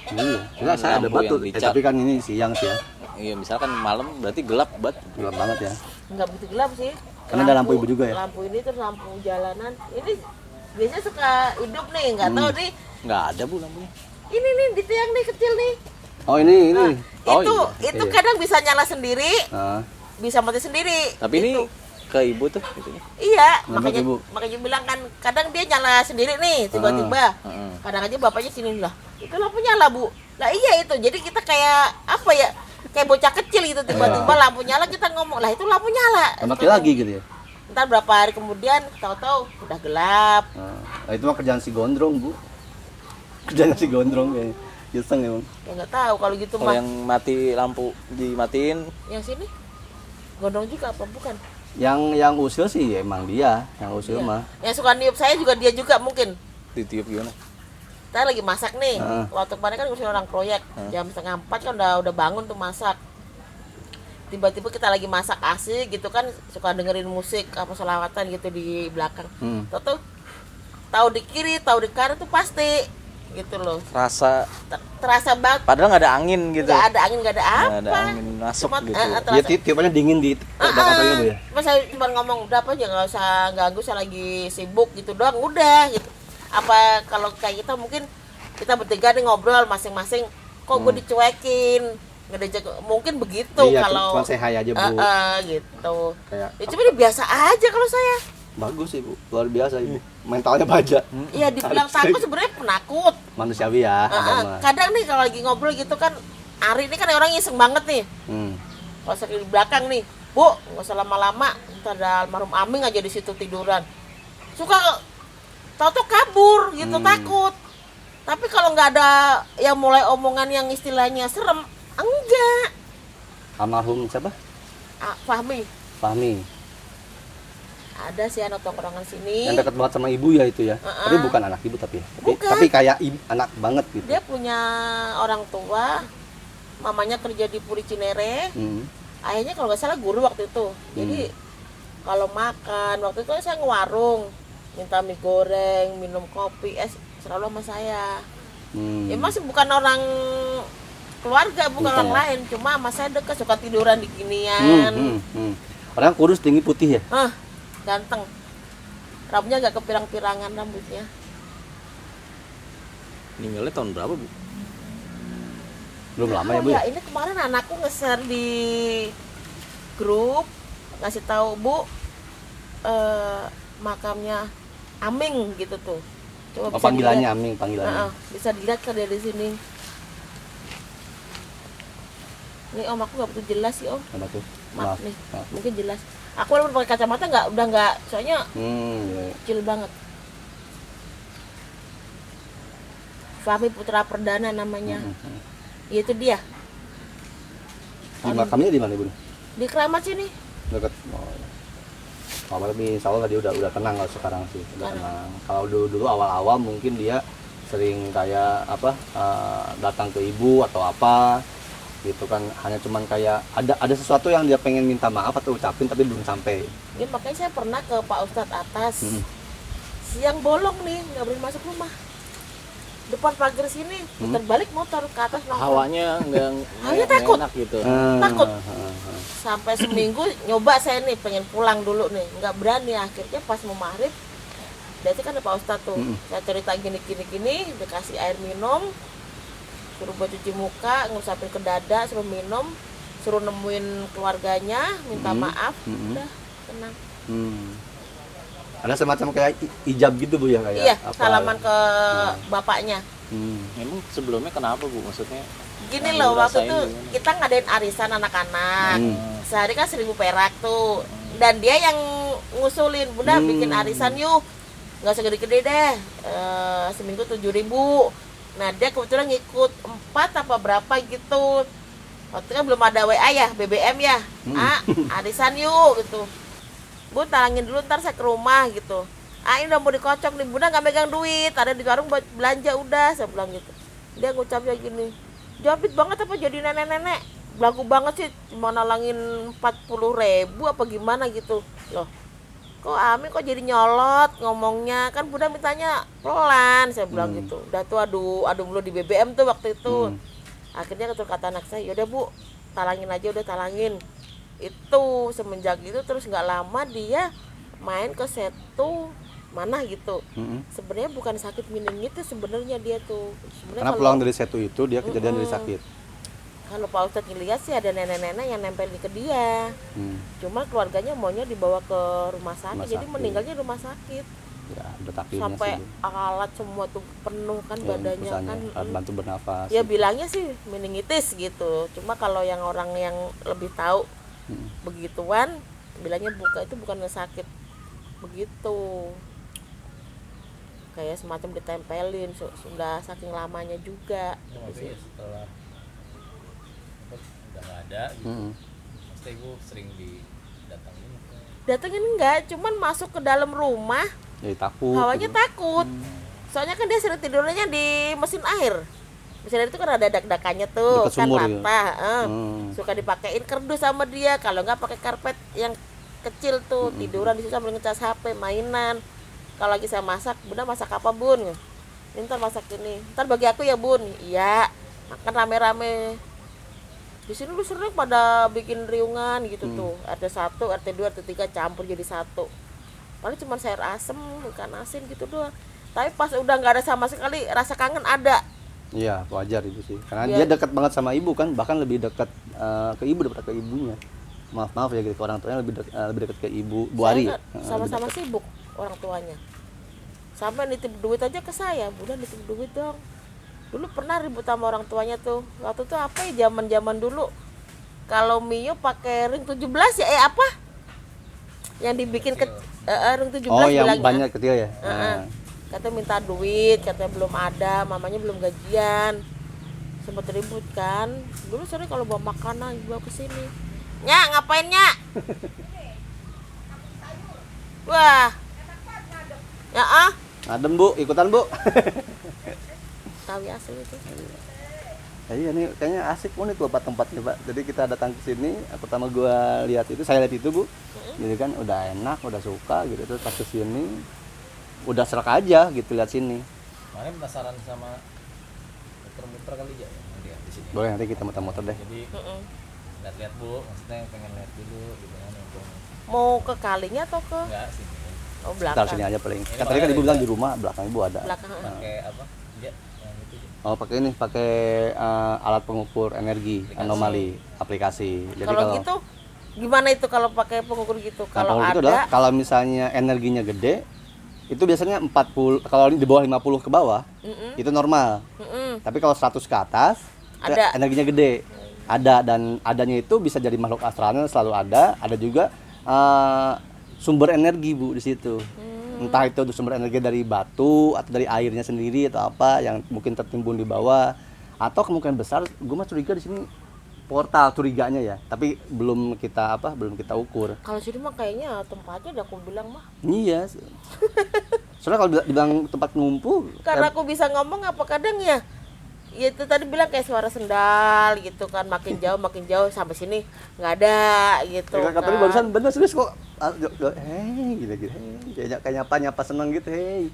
D: Iya, enggak saya ada
C: Lampu
D: batu,
C: yang dicap.
D: tapi kan ini siang sih ya,
C: Iya, misalkan malam berarti gelap banget.
D: gelap banget ya.
B: Nggak begitu gelap sih.
D: Karena ada lampu ibu juga ya?
B: Lampu ini terus lampu jalanan. Ini biasanya suka hidup nih, nggak tahu nih.
C: Nggak ada Bu lampunya.
B: Ini nih di tiang nih kecil nih.
D: Oh ini.
C: Oh,
B: itu
C: iya.
B: itu
D: Iya.
B: kadang bisa nyala sendiri,
D: Nah,
B: bisa mati sendiri.
C: Tapi ini
B: Itu.
C: ke ibu tuh gitu.
B: Iya,
D: Kenapa,
B: makanya
D: Ibu?
B: makanya bilang kan kadang dia nyala sendiri nih tiba-tiba.
C: Heeh.
B: Kadang aja bapaknya sini lah. Itu lampu nyala, Bu. Lah iya itu. Jadi kita kayak apa ya? Kayak bocah kecil gitu tiba-tiba lampu nyala kita ngomong, "Lah itu lampu nyala."
D: mati lagi gitu ya.
B: Ntar berapa hari kemudian tahu-tahu udah gelap.
D: Nah, itu mah kerjaan si gondrong, Bu. Kerjaan si gondrong kayaknya. Iseng emang.
B: Ya nggak tahu kalau gitu
C: Kalau
B: mah.
C: yang mati lampu dimatiin,
B: Yang sini gondrong juga apa bukan?
D: Yang usil sih emang dia, yang usil
B: Iya.
D: mah.
B: Yang suka niup saya juga dia juga mungkin.
C: ditiup gimana?
B: Saya lagi masak nih.
D: Heeh.
B: Waktu kemarin kan ngurusin orang proyek. Jam 3:30 kan udah bangun tuh masak. Tiba-tiba kita lagi masak asik gitu kan suka dengerin musik apa selawatan gitu di belakang. Tahu di kiri, tahu di kanan tuh pasti gitu loh.
C: Rasa
B: Terasa banget.
C: padahal nggak ada angin gitu.
B: Nggak ada angin, nggak ada apa.
C: Nggak ada angin masuk
B: Cuma,
C: gitu.
D: Dia
B: terasa
D: tiupannya dingin di belakang saya, Bu ya.
B: Mas saya cuma ngomong udah apa aja nggak usah ganggu, saya lagi sibuk gitu doang udah gitu. Apa kalau kayak kita mungkin kita bertiga nih ngobrol masing-masing, kok gue dicuekin, ngedejek mungkin begitu
D: Iya,
B: kalau
D: cuma say hi aja, Bu.
B: gitu.
D: Kayak
B: Ya cuma dia biasa aja kalau saya.
D: bagus sih, Bu. Luar biasa, Ibu. Mentalnya baja.
B: Iya dibilang takut sebenarnya penakut.
D: Manusiawi ya, agama.
B: Kadang nih kalau lagi ngobrol gitu kan, Ari ini kan orang iseng banget nih.
D: Hmm.
B: Kalau saya di belakang nih, Bu, nggak usah lama-lama, ntar ada almarhum Aming aja di situ tiduran. Suka tahu-tahu kabur gitu takut. Tapi kalau nggak ada yang mulai omongan yang istilahnya serem, enggak.
D: Almarhum siapa?
B: Fahmi,
D: Fahmi.
B: ada sih anak tongkrongan sini.
D: Yang dekat banget sama ibu ya itu ya. Tapi bukan anak ibu tapi ya.
B: Bukan.
D: Tapi kayak anak banget gitu.
B: Dia punya orang tua, mamanya kerja di Puri Cinere.
D: Hmm.
B: Ayahnya kalau nggak salah guru waktu itu. Jadi kalau makan waktu itu saya ngewarung, minta mie goreng, minum kopi, es selalu sama saya.
D: Hmm.
B: Ya masih bukan orang keluarga, bukan
D: Bukan
B: orang
D: ya?
B: lain, cuma sama saya dekat suka tiduran di ginian.
D: Orang kurus tinggi putih ya.
B: Ganteng. Rambutnya agak kepirang-pirangan rambutnya.
C: Meninggalnya tahun berapa Bu?
D: Belum lama ya, Bu ya.
B: Ini kemarin anakku nge-share di grup ngasih tahu Bu makamnya Aming gitu tuh. Coba
D: Oh, panggilannya Aming, panggilannya.
B: bisa dilihat kan dari sini. Nih Om, aku nggak begitu jelas sih Om.
D: Apa tuh?
B: Maaf nih,
D: Maaf.
B: mungkin jelas. Aku walaupun pakai kacamata udah nggak, soalnya
D: Iya.
B: kecil banget. Fahmi Putra Perdana namanya. Itu dia.
D: Di makamnya di mana, Bu?
B: Di Keramat sini.
D: Dekat. Oh, tapi insya Allah dia udah tenang kalau sekarang sih. Udah tenang. Kalau dulu awal-awal mungkin dia sering kayak apa datang ke ibu atau apa gitu kan, hanya cuman kayak ada sesuatu yang dia pengen minta maaf atau ucapin tapi belum sampai.
B: Ya, makanya saya pernah ke Pak Ustadz atas. Siang bolong nih, nggak boleh masuk rumah. Depan pagar sini, putar balik motor ke atas nongkrong.
C: Hawanya nggak
B: takut.
C: enak gitu.
B: Takut. Sampai seminggu nyoba saya nih pengen pulang dulu nih, nggak berani. Akhirnya pas mau maghrib, berarti kan ada Pak Ustadz tuh. Saya cerita gini, dikasih air minum, suruh buat cuci muka, ngusapin ke dada, suruh minum, suruh nemuin keluarganya, minta maaf, udah tenang.
D: Ada semacam kayak ijab gitu, Bu ya, kayak
B: Iya,
D: apa?
B: salaman ke bapaknya.
C: Emang sebelumnya kenapa Bu? Maksudnya
B: Gini
C: yang
B: loh,
C: lu
B: waktu
C: rasain
B: itu
C: gimana?
B: kita ngadain arisan anak-anak. Sehari kan 1.000 perak tuh. Dan dia yang ngusulin, Bunda bikin arisan yuk. Nggak usah gede-gede deh. Seminggu 7.000. Nah dia kebetulan ngikut 4 apa berapa gitu. Waktu itu kan belum ada WA ya, BBM ya. Arisan yuk gitu. Bu talangin dulu ntar saya ke rumah gitu. Ini udah mau dikocok nih, Bunda nggak megang duit, ada di warung buat belanja udah, saya bilang gitu. Dia ngucapnya gini, jabit banget apa jadi nenek-nenek, belagu banget sih, cuma nalangin 40.000 apa gimana gitu loh. kok Ami kok jadi nyolot ngomongnya, kan Bunda mintanya pelan, saya bilang gitu. Udah tuh adu mulu di BBM tuh waktu itu. Akhirnya kata anak saya, yaudah Bu, talangin aja, udah talangin. Itu semenjak itu terus nggak lama dia main ke Setu mana gitu. Sebenarnya bukan sakit meningitis sebenarnya dia tuh.
D: Karena pulang dari Setu itu dia kejadian dari sakit.
B: Kalau Pak Ustadz ngeliat sih ada nenek-nenek yang nempel ke dia. Cuma keluarganya maunya dibawa ke rumah sakit, jadi meninggalnya di rumah sakit.
D: Ya, udah takdirnya
B: sampai
D: sih.
B: alat semua tuh penuh kan badannya kan.
D: Alat bantu bernafas.
B: Ya bilangnya sih meningitis gitu. Cuma kalau yang orang yang lebih tahu begituan bilangnya itu bukan sakit begitu. Kayak semacam ditempelin sudah saking lamanya juga.
C: Maksudnya setelah udah nggak ada gitu. Maksudnya gue sering datangin
B: enggak, cuman masuk ke dalam rumah
D: jadi takut.
B: hawanya
D: gitu.
B: takut. Soalnya kan dia sering tidurnya di mesin air. Mesin air itu kan ada dak-dakannya tuh,
D: Dekat
B: kan
D: sumur
B: rata.
D: ya?
B: Suka dipakein kerdus sama dia. Kalau nggak pakai karpet yang kecil tuh, tiduran di situ sambil ngecas HP, mainan. Kalau lagi saya masak, Bunda masak apa Bun? Ntar masak ini. Ntar bagi aku ya Bun. Iya. Makan rame-rame. Di sini lu sering pada bikin riungan gitu tuh. RT 1, RT 2, RT 3 campur jadi satu. Paling cuma sayur asem, ikan asin gitu doang. Tapi pas udah nggak ada sama sekali, rasa kangen ada.
D: Iya, wajar itu sih. Karena
B: Iya.
D: dia dekat banget sama ibu kan, bahkan lebih dekat ke ibu daripada ke ibunya. Maaf ya gitu, orang tuanya lebih dekat ke ibu, Bu Ari.
B: Saya nggak- sama-sama sibuk orang tuanya. Sampai nitip duit aja ke saya, Bunda nitip duit dong. Dulu pernah ribut sama orang tuanya tuh. Waktu itu apa ya zaman dulu. Kalau Mio pakai ring 17 ya apa? Yang dibikin ring 17
D: Oh, yang
B: bilangnya.
D: banyak kecil ya.
B: Katanya minta duit, katanya belum ada, mamanya belum gajian. Sempat ribut kan. Dulu sering kalau bawa makanan bawa ke sini. Nyak, ngapain Nyak? Wah. Ya
D: Adem Bu, ikutan Bu.
B: Tawi asli itu.
D: Iya nih kayaknya asik unik loh Pak tempatnya Pak. Jadi kita datang ke sini, pertama gua lihat itu, saya lihat itu Bu. Jadi kan udah enak, udah suka gitu. Terus pas ke sini udah serak aja gitu lihat sini.
C: Makanya penasaran sama muter-muter kali ya nanti ya di sini.
D: Boleh nanti kita muter-muter deh.
C: Jadi lihat-lihat Bu, maksudnya pengen lihat dulu gitu kan untuk
B: Mau ke kalinya atau ke
C: enggak sini.
B: oh
D: Sekitar
B: belakang?
D: sini aja paling.
C: Ini
D: Kan tadi kan
C: boleh,
D: ibu bilang di rumah, belakang ibu ada.
B: Belakang.
C: Pakai apa? Ya, yang itu.
D: Oh pakai ini, pakai alat pengukur energi anomali aplikasi. Jadi
B: Kalau gitu gimana itu kalau pakai pengukur gitu?
D: nah,
B: Kalau
D: pengukur itu
B: ada
D: adalah kalau misalnya energinya gede, itu biasanya 40, kalau di bawah 50 ke bawah, itu normal. Tapi kalau 100 ke atas, itu
B: Ada.
D: energinya gede. Ada, dan adanya itu bisa jadi makhluk astralnya selalu ada. Ada juga sumber energi Bu di situ. Entah itu sumber energi dari batu atau dari airnya sendiri atau apa yang mungkin tertimbun di bawah, atau kemungkinan besar gue mah curiga di sini portal, curiganya ya, tapi belum kita ukur.
B: kalau sini mah kayaknya tempatnya udah aku bilang mah.
D: Iya. Soalnya kalau dibilang tempat ngumpul,
B: Karena aku bisa ngomong apa kadang ya. Ya itu tadi bilang kayak suara sendal gitu kan, makin jauh sampai sini nggak ada gitu.
D: ya,
B: kan.
D: tapi barusan bener serius kok. Hei, gitu. Kayak nyapa seneng gitu, hei.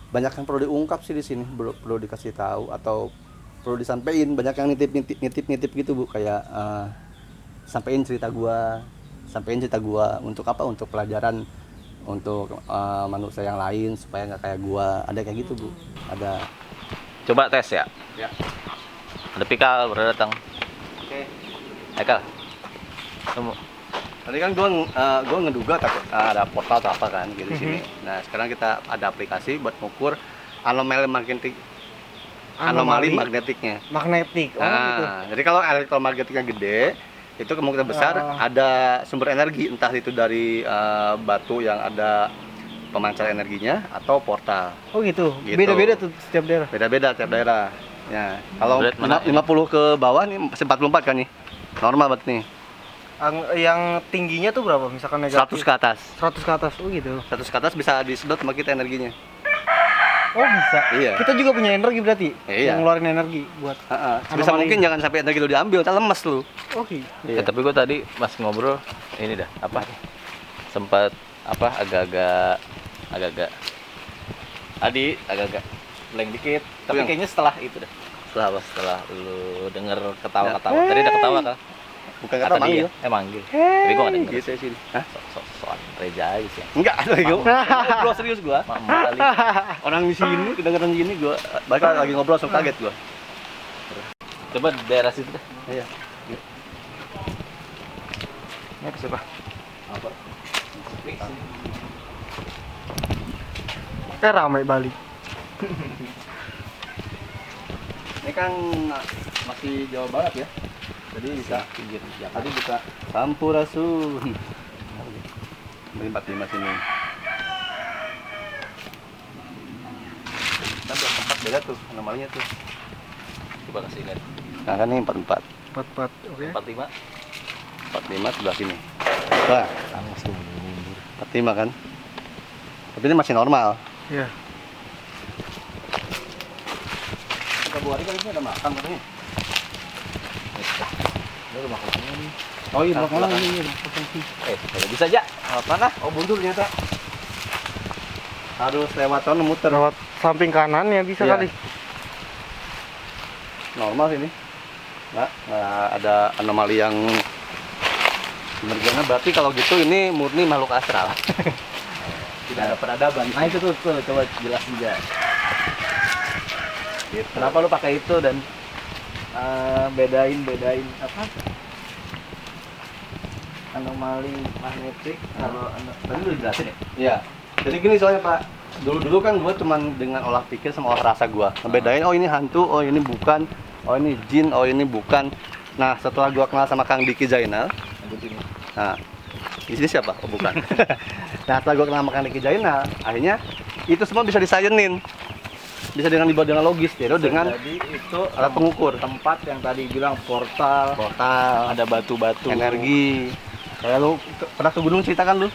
D: Banyak yang perlu diungkap sih di sini, perlu dikasih tahu atau perlu disampaikan. Banyak yang nitip gitu Bu, kayak sampein cerita gua untuk apa? Untuk pelajaran untuk manusia yang lain supaya nggak kayak gua. Ada kayak gitu Bu. Ada.
C: Coba tes ya.
D: Ya.
C: Ada Pikal baru datang.
D: Oke.
C: Ekal. Tunggu.
D: Tadi kan gua ngeduga takut ada portal atau apa kan gitu di sini. Nah, sekarang kita ada aplikasi buat mengukur anomali magnetiknya.
A: Magnetik. Oh gitu.
D: Jadi kalau elektromagnetiknya gede, itu kemungkinan besar ada sumber energi, entah itu dari batu yang ada pemancar energinya atau portal.
A: Oh gitu.
D: Gitu.
A: Beda-beda tuh setiap daerah.
D: Beda-beda tiap daerah. Ya, kalau
C: Berat mana?
D: 50 ke bawah nih masih 44 kan nih. Normal banget nih.
A: Yang tingginya tuh berapa? Misalkan negatif.
D: 100 ke atas.
A: 100 ke atas. Oh gitu.
D: 100 ke atas bisa disedot sama kita energinya.
A: Oh bisa.
D: Iya.
A: Kita juga punya energi berarti.
D: Iya.
A: Ngeluarin energi buat.
D: Bisa
A: Anomali.
D: mungkin jangan sampai energi lu diambil, tak lemes lu.
A: Oh gitu.
D: Iya.
C: Tapi gue tadi pas ngobrol ini dah apa? Sempat apa agak-agak agak-agak blank dikit. Tapi
D: Yang-
C: kayaknya setelah itu dah.
D: Setelah apa?
C: Setelah lu denger ketawa-ketawa. Tadi ada ketawa kan?
D: Bukan
C: Kata
D: kata
C: dia.
D: manggil.
C: Manggil. Tapi gua enggak denger.
D: Gitu ya sini. Hah?
C: Sok-sokan reja aja sih.
D: Enggak, ada lagi.
C: Ngobrol serius gua. Kali.
D: Orang di sini kedengeran gini gua balik lagi ngobrol langsung kaget gua.
C: Coba daerah situ dah.
D: Iya.
C: Ini apa siapa? Apa?
E: Ramai Bali.
D: Ini kan masih Jawa Barat ya. Jadi bisa
C: Pinggir Jakarta.
D: tadi bisa Sampurasun. Ini 45 sini. Kan tuh tempat beda tuh anomalinya tuh.
C: Coba kasih lihat.
D: Nah kan ini 44.
E: 44. Oke.
C: 45.
D: 45 sebelah sini. Wah,
C: Langsung mundur.
D: 45 kan. Tapi ini masih normal.
E: Iya.
D: Februari kan ini ada makan katanya.
C: Ini rumah kosongnya nih.
D: Oh iya,
C: Ah,
D: makan
C: belakang.
D: ini.
C: Kalau bisa aja.
D: Apa nah? Oh buntul ternyata. Harus lewat sana muter.
E: Lewat samping kanan ya bisa
D: Iya.
E: kali.
D: Normal sini. Nggak ada anomali yang gimana. Berarti kalau gitu ini murni makhluk astral.
C: Tidak ada peradaban. Nah itu tuh coba jelas juga.
D: Gitu.
C: Kenapa lu pakai itu dan bedain apa? Anomali magnetik kalau tadi udah jelasin ya?
D: Iya. Jadi gini soalnya Pak. Dulu kan gue cuman dengan olah pikir sama olah rasa gue ngebedain, oh ini hantu, oh ini bukan, oh ini jin, oh ini bukan. Nah setelah gue kenal sama Kang Diki Zainal, nah di sini siapa? Oh bukan. Nah setelah gue kenal sama Kang Diki Zainal, akhirnya itu semua bisa disayenin, bisa dibawa dengan logis, jadi dengan
C: Jadi itu
D: alat pengukur,
C: tempat yang tadi bilang portal,
D: portal,
C: ada batu-batu,
D: energi. Kayak lu pernah ke gunung ceritakan lu?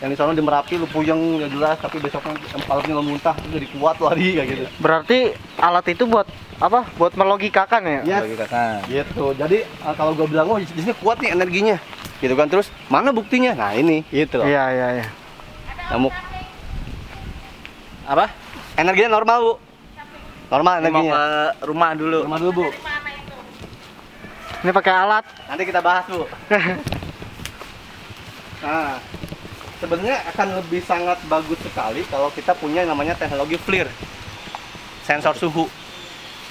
D: Yang di sana di Merapi lu puyeng nggak jelas, tapi besoknya empalnya nggak muntah, lu jadi kuat lari kayak gitu.
E: Berarti alat itu buat apa? Buat melogikakan ya?
D: Yes.
C: bagi kakak.
D: Gitu. Jadi kalau gue bilang, oh di sini kuat nih energinya, gitu kan. Terus mana buktinya? Nah ini, gitu loh.
E: Iya, iya, iya.
D: Nyamuk.
C: Apa?
D: Energinya normal bu. Normal
C: Ini mau
D: energinya.
C: ke rumah dulu.
D: Normal dulu bu.
E: Ini pakai alat.
D: Nanti kita bahas bu. Nah, sebenarnya akan lebih sangat bagus sekali kalau kita punya namanya teknologi FLIR, sensor suhu.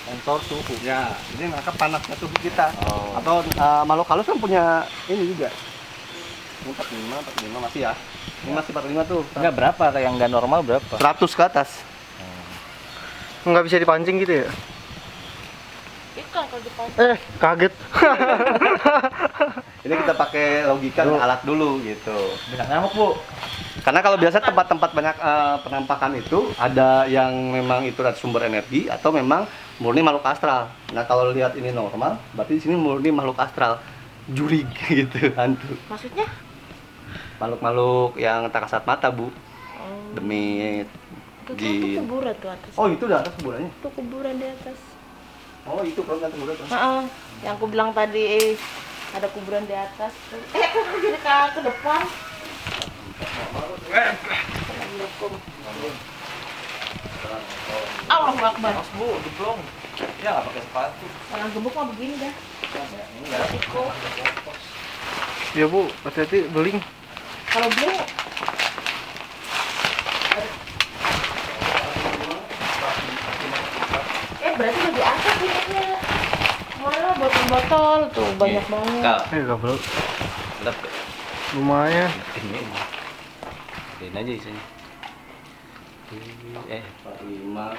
C: Sensor suhu.
D: Ya, ini maka panasnya tubuh kita.
C: Oh.
D: Atau makhluk halus kan punya ini juga. Ini 45 masih ya. Ini masih 45 tuh.
C: Enggak berapa kayak yang nggak normal berapa?
D: 100 ke atas.
E: Nggak bisa dipancing gitu ya?
B: Ikan kalau dipancing.
E: Kaget.
D: Ini kita pakai logika dan alat dulu gitu.
C: Bisa nyamuk bu.
D: Karena kalau biasa tempat-tempat banyak penampakan itu ada yang memang itu ada sumber energi atau memang murni makhluk astral. Nah kalau lihat ini normal, berarti di sini murni makhluk astral, jurig gitu, hantu.
B: Maksudnya?
D: Makhluk-makhluk yang tak kasat mata bu,
B: Oh.
D: demit,
B: Itu
D: jin.
B: kuburan tuh atas.
D: Oh itu di atas kuburannya?
B: Itu kuburan di atas.
D: Oh itu kalau nggak kuburan tuh.
B: Heeh. Yang aku bilang tadi ada kuburan di atas tuh. Kok jadi ke depan? Assalamualaikum. Allahu Akbar.
C: Bu, diplong. Ya nggak pakai sepatu.
B: Orang gemuk mah begini dah. Resiko.
E: Ya Bu, hati-hati beling.
B: Kalau belum berarti udah di atas ini. Mana botol-botol tuh banyak banget.
C: Kal,
E: Gablok.
C: tetap
E: Lumayan.
C: ini. Ini aja isinya.
D: 45.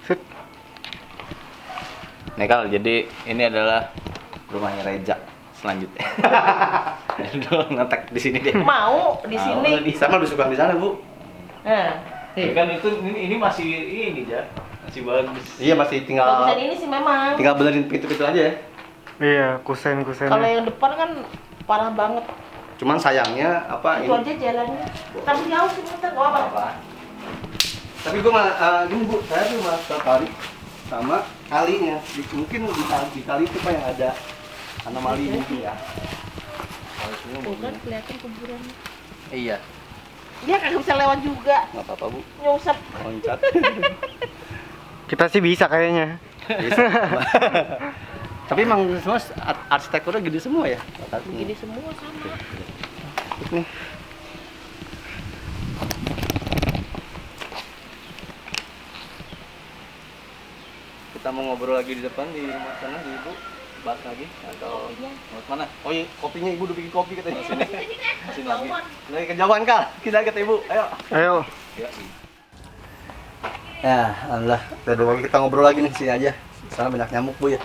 E: Sip.
C: Nih Kal, jadi ini adalah rumahnya Reja selanjutnya. Dulu ngetek di sini deh.
B: Mau di sini.
D: Sama lebih suka di sana bu.
B: Nah,
C: Ya kan itu ini masih ini ya, masih bagus.
D: Iya masih tinggal
B: bagusan ini sih memang.
D: tinggal benerin pintu-pintu aja ya.
E: Iya,
B: Kalau
E: kusen-kusennya.
B: yang depan kan parah banget.
D: Cuman sayangnya apa
B: Itu
D: ini?
B: aja jalannya. Tapi jauh sih muter gua apa?
D: Tapi gue gini bu, saya tuh malah tertarik sama kalinya. Mungkin di kali itu pak yang ada anomali mungkin ya.
B: Bukan kelihatan kuburan.
C: Iya.
B: Dia kagak bisa lewat juga,
D: Nggak apa-apa Bu,
B: nyungsep.
D: loncat.
E: Kita sih bisa kayaknya.
D: Bisa. Tapi emang semua arsitekturnya gede semua ya?
B: Begini semua sama.
D: Nih. Kita mau ngobrol lagi di depan di rumah sana di Ibu, bahas lagi atau mau mana? Oh iya, kopinya Ibu udah bikin kopi katanya sini. Sini lagi. Lagi kejauhan Kak. Kita kata Ibu. Ayo.
E: Ayo.
D: Ya, alhamdulillah. Kita ngobrol lagi nih sini aja. Sana banyak nyamuk Bu ya.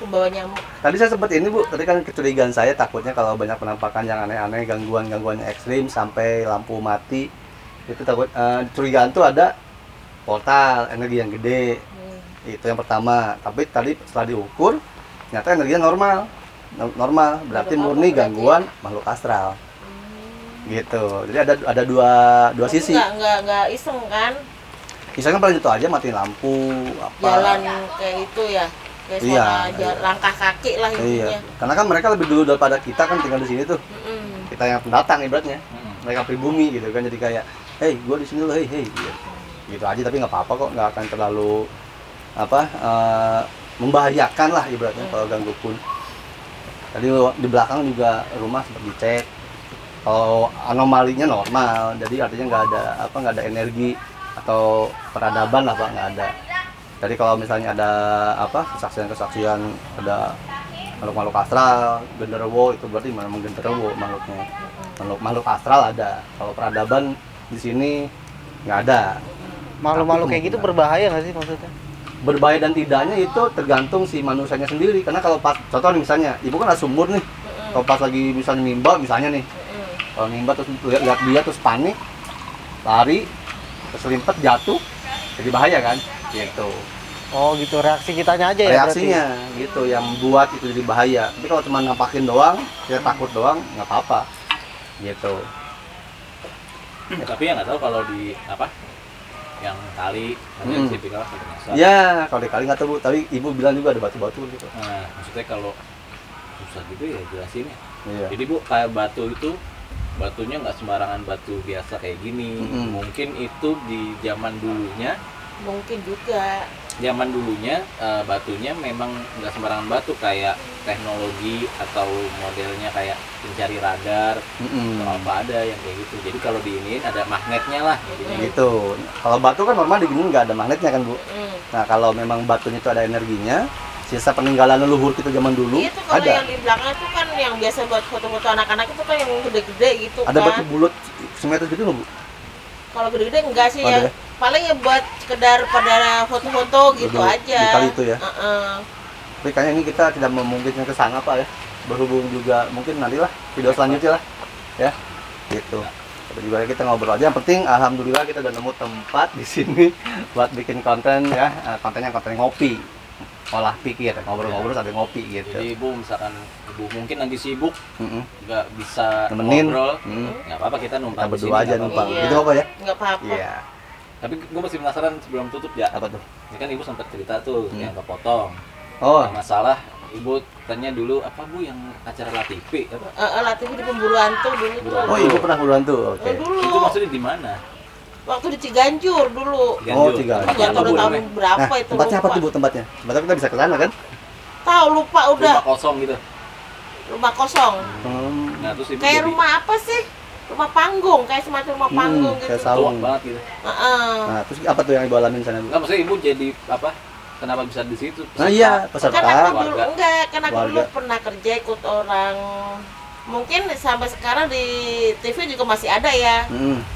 B: Pembawa nyamuk.
D: Tadi saya sempat ini Bu, tadi kan kecurigaan saya takutnya kalau banyak penampakan yang aneh-aneh, gangguan-gangguan yang ekstrim sampai lampu mati. Itu takut curigaan tuh ada portal energi yang gede. Itu yang pertama. Tapi tadi setelah diukur ternyata energinya normal. Berarti murni gangguan makhluk astral. Gitu. Jadi ada dua sisi.
B: Enggak iseng kan?
D: Misalnya paling itu aja matiin lampu apa.
B: Jalan kayak itu ya. Kayak
D: Iya,
B: suara langkah kaki lah intinya.
D: Iya. Karena kan mereka lebih dulu daripada kita kan tinggal di sini tuh. Kita yang pendatang ibaratnya. Mereka pribumi gitu kan, jadi kayak, hey, gua di sini loh, hey. Gitu aja, tapi nggak apa-apa kok, nggak akan terlalu membahayakan lah ibaratnya kalau ganggu pun. Tadi di belakang juga rumah sempat dicek. Kalau anomalinya normal, jadi artinya nggak ada energi atau peradaban lah Pak, nggak ada. Jadi kalau misalnya ada kesaksian ada makhluk astral, genderuwo, itu berarti memang genderuwo makhluknya. Makhluk astral ada. Kalau peradaban di sini nggak ada.
E: Makhluk-makhluk kayak gitu berbahaya nggak sih maksudnya?
D: Berbahaya dan tidaknya itu tergantung si manusianya sendiri. Karena kalau pas contoh nih, misalnya ibu kan ada sumur nih, kalau pas lagi misalnya nimba misalnya nih, kalau nimba terus lihat dia terus panik, lari, keselimpet jatuh, jadi bahaya kan? Gitu.
E: Oh gitu, reaksi kitanya aja ya
D: Reaksinya gitu yang buat itu jadi bahaya. Tapi kalau cuma nampakin doang, kita takut doang, nggak apa-apa. Gitu.
C: Tapi ya nggak tahu kalau di yang kali yang tipikal biasa.
D: Ya, kalau dikali nggak tahu Bu, tapi ibu bilang juga ada batu-batu gitu.
C: Nah, maksudnya kalau susah gitu ya jelasin ya.
D: Iya.
C: Jadi Bu, kayak batu itu batunya nggak sembarangan batu biasa kayak gini. Mungkin itu di zaman dulunya batunya memang nggak sembarangan batu, kayak teknologi atau modelnya kayak pencari radar atau apa ada yang kayak gitu. Jadi kalau di ini ada magnetnya lah intinya
D: Gitu. Kalau batu kan normal di gini nggak ada magnetnya kan Bu. Nah kalau memang batunya itu ada energinya, sisa peninggalan leluhur kita zaman dulu
B: Itu kalau
D: ada.
B: yang di belakang itu kan yang biasa buat foto-foto anak-anak itu kan yang gede-gede gitu
D: Ada
B: kan.
D: batu bulat semeter gitu loh Bu.
B: Kalau gede-gede enggak sih
D: Ada
B: ya.
D: ya?
B: Paling ya buat sekedar pada foto-foto gitu
D: Duduk
B: aja.
D: di kali itu ya.
B: Heeh.
D: Tapi kayaknya ini kita tidak memungkinkan ke sana Pak ya. Berhubung juga mungkin nantilah video selanjutnya lah. Ya. Gitu. Tapi juga kita ngobrol aja. Yang penting alhamdulillah kita udah nemu tempat di sini buat bikin konten ya. Konten ngopi. Olah pikir, ngobrol-ngobrol sambil ngopi gitu.
C: Jadi Ibu misalkan Ibu mungkin lagi sibuk
D: Mm-mm.
C: nggak bisa
D: Nemenin.
C: ngobrol,
D: Mm.
C: nggak apa-apa kita
D: Kita
C: numpang di sini.
D: berdua aja
C: nggak
D: numpang.
C: apa-apa.
B: Iya.
D: Gitu apa ya?
B: Enggak apa-apa.
D: Iya.
C: Tapi gue masih penasaran sebelum tutup ya.
D: Apa tuh?
C: Ini kan Ibu sempat cerita tuh yang kepotong.
D: Oh,
C: Masalah Ibu tanya dulu apa Bu yang acara Latifi?
B: Latih di pemburu hantu dulu tuh.
D: oh ibu pernah buruan tuh. Oke.
B: Dulu.
C: Itu maksudnya di mana?
B: Waktu di Ciganjur dulu.
D: Oh, Ciganjur.
B: Nggak tahu udah tahun
D: Nah,
B: berapa itu.
D: tempatnya apa
B: lupa.
D: tuh Bu tempatnya? Tempatnya kita bisa ke sana kan?
B: Tahu lupa udah.
C: Rumah kosong gitu.
B: Rumah kosong.
C: Nah, terus Ibu
B: Kayak
C: jadi
B: rumah apa sih? Rumah panggung, kayak semacam rumah panggung gitu.
D: kayak saung.
C: tua banget gitu.
B: Heeh.
D: Nah, terus apa tuh yang ibu alamin sana Bu?
C: Enggak, maksudnya Ibu jadi apa? Kenapa bisa di situ?
D: Nah iya, peserta.
B: Karena aku dulu
C: warga.
B: enggak, karena aku dulu
D: Warga.
B: pernah kerja ikut orang. Mungkin sampai sekarang di TV juga masih ada ya.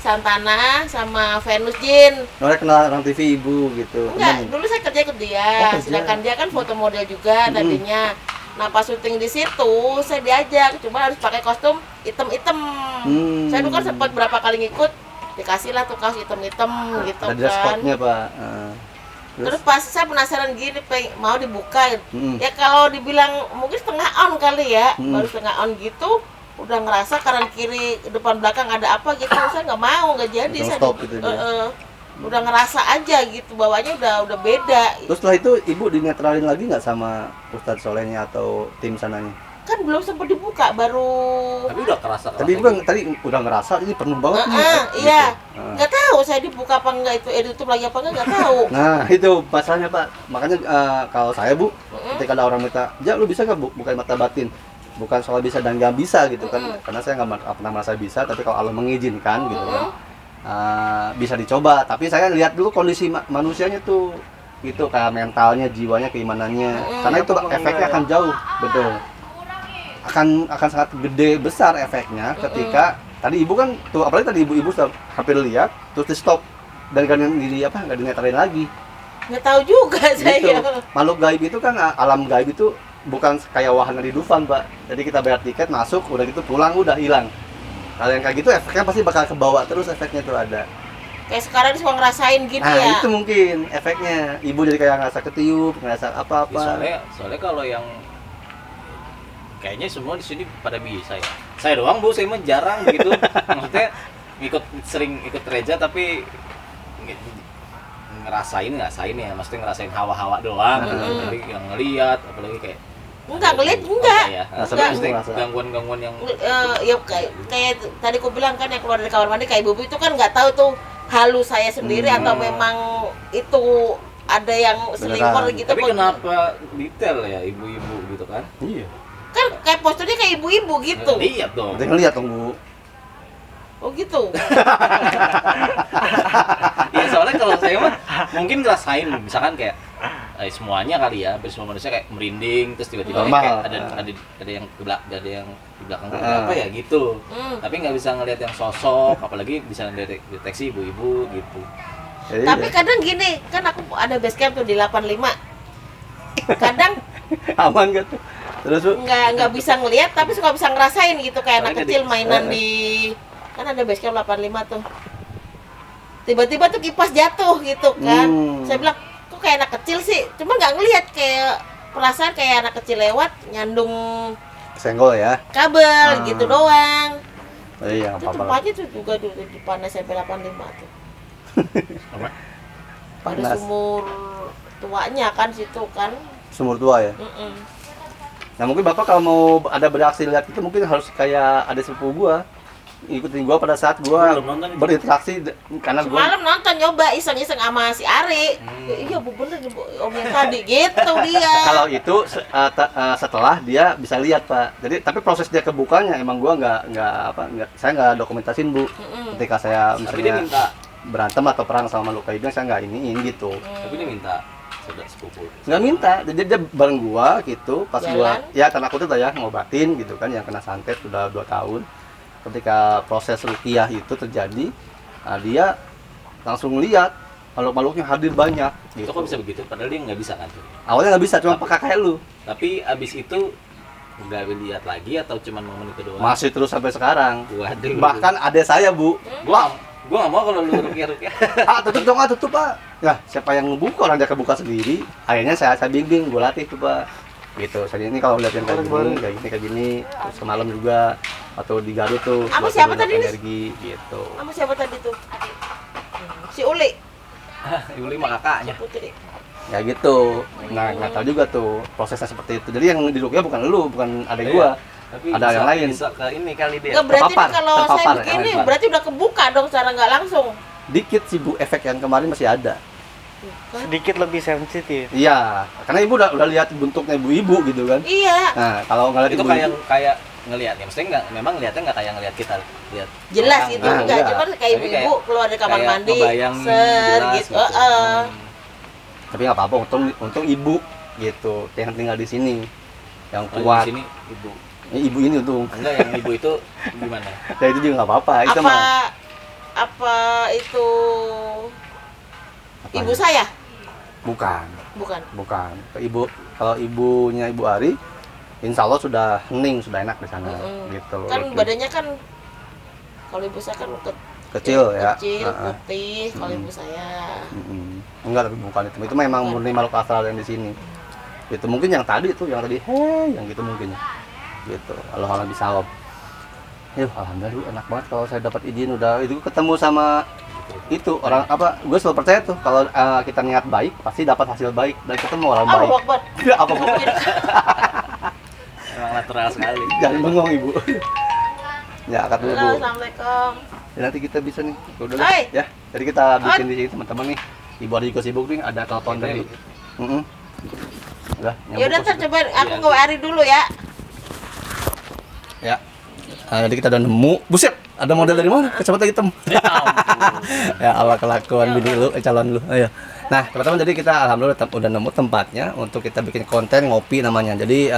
B: Santana sama Venus Jin.
D: Orang kenal orang TV ibu gitu.
B: Enggak,
D: Temen.
B: dulu saya kerja ikut dia.
D: Oh, kerja.
B: Sedangkan dia kan foto model juga tadinya. Nah, pas syuting di situ saya diajak, cuma harus pakai kostum hitam-hitam. Saya dulu kan sempat berapa kali ngikut, dikasih lah tuh kaos hitam-hitam gitu
D: Ada dress
B: kan.
D: code-nya Pak.
B: Terus pas saya penasaran gini, mau dibuka.
D: Mm.
B: Ya kalau dibilang mungkin setengah on kali ya, baru setengah on gitu, udah ngerasa kanan kiri depan belakang ada apa gitu, saya nggak mau, nggak jadi.
D: Langsung
B: Saya
D: stop gitu dia.
B: udah ngerasa aja gitu, bawahnya udah beda.
D: Terus setelah itu ibu dinetralin lagi nggak sama Ustadz Solehnya atau tim sananya?
B: Kan belum sempat dibuka, baru.
C: Tapi udah kerasa.
D: Tapi ibu kan tadi udah ngerasa ini penuh banget nih.
B: Iya.
D: Gitu.
B: Nggak tahu saya dibuka apa enggak itu tutup lagi apa enggak tahu.
D: Nah itu masalahnya Pak. Makanya kalau saya Bu, ketika ada orang minta, "Ja, lu bisa nggak Bu bukain mata batin?" Bukan soal bisa dan nggak bisa gitu kan, karena saya nggak pernah merasa bisa, tapi kalau Allah mengizinkan gitu kan, bisa dicoba. Tapi saya lihat dulu kondisi manusianya tuh, gitu kayak mentalnya, jiwanya, keimanannya, karena itu efeknya akan jauh, betul. Akan sangat gede besar efeknya ketika tadi ibu kan tuh, apalagi tadi ibu sudah hampir lihat, terus di stop dan nggak dinetrain lagi.
B: Nggak tahu juga
D: Gitu.
B: saya.
D: Makhluk gaib itu kan alam gaib itu bukan kayak wahana di Dufan Pak. Jadi kita bayar tiket masuk, udah gitu pulang udah hilang. Kalau yang kayak gitu efeknya pasti bakal kebawa terus, efeknya tuh ada.
B: Kayak sekarang suka ngerasain gitu
D: Nah
B: ya.
D: itu mungkin efeknya. Ibu jadi kayak ngerasa ketiup, ngerasa apa-apa.
C: Soalnya kalau yang kayaknya semua di sini pada bisa ya. Saya doang Bu, saya mah jarang begitu. Maksudnya sering ikut gereja tapi ngerasain ya, maksudnya ngerasain hawa-hawa doang. Jadi yang ngelihat apalagi kayak
B: Enggak ngeliat enggak.
C: Ya.
D: Enggak.
C: Maksudnya gangguan-gangguan yang
B: Ya kayak tadi aku bilang kan yang keluar dari kamar mandi kayak ibu itu kan nggak tahu tuh halu saya sendiri atau memang itu ada yang selingkuh gitu.
C: tapi kenapa detail ya ibu-ibu gitu kan?
D: Iya.
B: Kan kayak posturnya kayak ibu-ibu gitu.
C: Lihat dong.
D: Kita ngeliat dong Bu.
B: Oh gitu.
C: Ya soalnya kalau saya mah mungkin ngerasain misalkan kayak semuanya kali ya, hampir semua manusia kayak merinding terus tiba-tiba kayak ada yang di belakang apa ya gitu. Tapi nggak bisa ngelihat yang sosok, apalagi bisa deteksi ibu-ibu gitu.
D: Jadi,
B: Tapi kadang gini, kan aku ada base camp tuh di 85. Kadang
D: aman gak tuh? Terus Bu?
B: nggak bisa ngelihat tapi suka bisa ngerasain gitu kayak anak
C: Soalnya
B: kecil mainan di kan ada base camp 85 tuh. Tiba-tiba tuh kipas jatuh gitu kan. Saya bilang kok kayak anak kecil sih, cuma nggak ngelihat, kayak perasaan kayak anak kecil lewat nyandung
D: Senggol ya.
B: kabel gitu doang.
D: Iya,
B: Itu
D: apa-apa.
B: tempatnya tuh juga di depan SMP 85 tuh.
C: Apa?
B: Ada
D: Panas.
B: sumur tuanya kan situ kan.
D: Sumur tua ya. Nah mungkin Bapak kalau mau ada beraksi lihat itu mungkin harus kayak ada sepupu gua, ikutin gua pada saat gua
C: Belum nonton itu.
D: berinteraksi karena gua
B: Semalam nonton nyoba iseng-iseng sama si Ari. Iya bu bener nih, Bu, om yang tadi gitu dia.
D: kalau itu setelah dia bisa lihat Pak. Jadi tapi proses dia kebukanya emang gua nggak saya nggak dokumentasin Bu. Ketika saya
C: Tapi dia
D: misalnya
C: minta,
D: berantem atau perang sama makhluk gaibnya saya nggak iniin gitu.
C: tapi dia minta saudara sepupu.
D: Nggak minta, jadi dia bareng gua gitu pas gua
B: Jalan.
D: ya karena aku tuh ya ngobatin gitu kan yang kena santet sudah 2 tahun. Ketika proses ruqyah itu terjadi, nah dia langsung lihat makhluk-makhluknya hadir banyak gitu.
C: Itu kok bisa begitu? Padahal dia nggak bisa kan?
D: Awalnya nggak bisa, cuma peka kayak lu.
C: Tapi abis itu nggak lihat lagi atau cuma momen itu doang?
D: Masih terus sampai sekarang.
C: Waduh.
D: Bahkan ada saya Bu,
C: Gua nggak mau kalau lu rukyah.
D: tutup dong, tutup Pak. Ya siapa yang ngebuka, orang dia kebuka sendiri. Akhirnya saya bimbing, gua latih tuh Pak. Gitu. Saya ini kalau lihat yang kayak gini, terus semalam juga atau di Garut tuh.
B: Sama
D: buat
B: siapa
D: menggunakan
B: tadi, Nis?
D: energi gitu.
B: Sama siapa tadi tuh? Si Uli.
C: Yuli mah kakaknya.
B: Putri.
D: Ya gitu. Nah, nggak tahu juga tuh prosesnya seperti itu. Jadi yang di ruqyah bukan lu, bukan adek gua.
C: Tapi
D: Ada yang lain.
C: Bisa ke ini kali dia.
B: Nggak, berarti
D: Terpapar,
B: kalau saya
D: terpapar,
B: begini
C: terpapar.
B: berarti udah kebuka dong secara nggak langsung.
D: Dikit sih Bu, efek yang kemarin masih ada.
E: Sedikit lebih sensitif.
D: Iya, karena ibu udah lihat bentuknya ibu-ibu gitu kan.
B: Iya.
D: Nah, kalau ngeliat
C: Itu
D: ibu-ibu,
C: kayak ngelihat ya, maksudnya nggak, memang ngelihatnya nggak kayak ngelihat kita lihat.
B: Jelas
C: orang.
B: itu
D: Nah,
B: enggak,
D: iya.
B: cuma kayak
C: Tapi
B: ibu-ibu
C: kayak-
B: keluar dari kamar
C: kayak
B: mandi,
C: ngebayangin
B: ser
C: jelas
B: gitu. Heeh.
D: tapi nggak apa-apa. Untung ibu gitu yang tinggal di sini, yang
C: Oh,
D: kuat.
C: di sini ibu.
D: Ini ibu ini untung.
C: Enggak, yang ibu itu gimana?
D: Ya itu juga nggak apa-apa. Itu mah.
B: Apa itu
D: Apa
B: ibu
D: ya?
B: saya?
D: Bukan,
B: Bukan.
D: bukan. Kalau ibunya Ibu Ari, insya Allah sudah hening, sudah enak di sana, gitu.
B: Kan
D: Gitu.
B: badannya kan kalau ibu saya kan
D: Kecil ya.
B: kecil,
D: Heeh.
B: putih. Kalau ibu saya
D: Enggak, tapi bukan itu. Itu memang murni makhluk astral yang di sini. Itu mungkin yang tadi yang gitu mungkin. Gitu. Allah alam bisawab. Alhamdulillah enak banget kalau saya dapat izin udah itu ketemu sama itu orang apa? Gue selalu percaya tuh kalau kita niat baik pasti dapat hasil baik dan ketemu orang baik.
B: Allah Akbar.
D: Apa Bu?
C: Emang natural sekali.
D: Jangan bengong ibu. Ya angkat dulu
B: Halo,
D: bu.
B: assalamualaikum.
D: Ya, nanti kita bisa nih. Udah
B: Hai.
D: ya. Jadi kita bikin di sini teman-teman nih. Ibu ada juga sibuk nih. Ada telepon dari. Udah.
B: Ya udah
D: nyambung
B: ntar coba aku ke Ari dulu ya.
D: Ya. Nah, jadi kita udah nemu. Buset, ada model dari mana? Kacamata hitam. Ya Allah kelakuan bini lu, calon lu. Ayo. Nah, teman-teman jadi kita alhamdulillah udah nemu tempatnya untuk kita bikin konten ngopi namanya. Jadi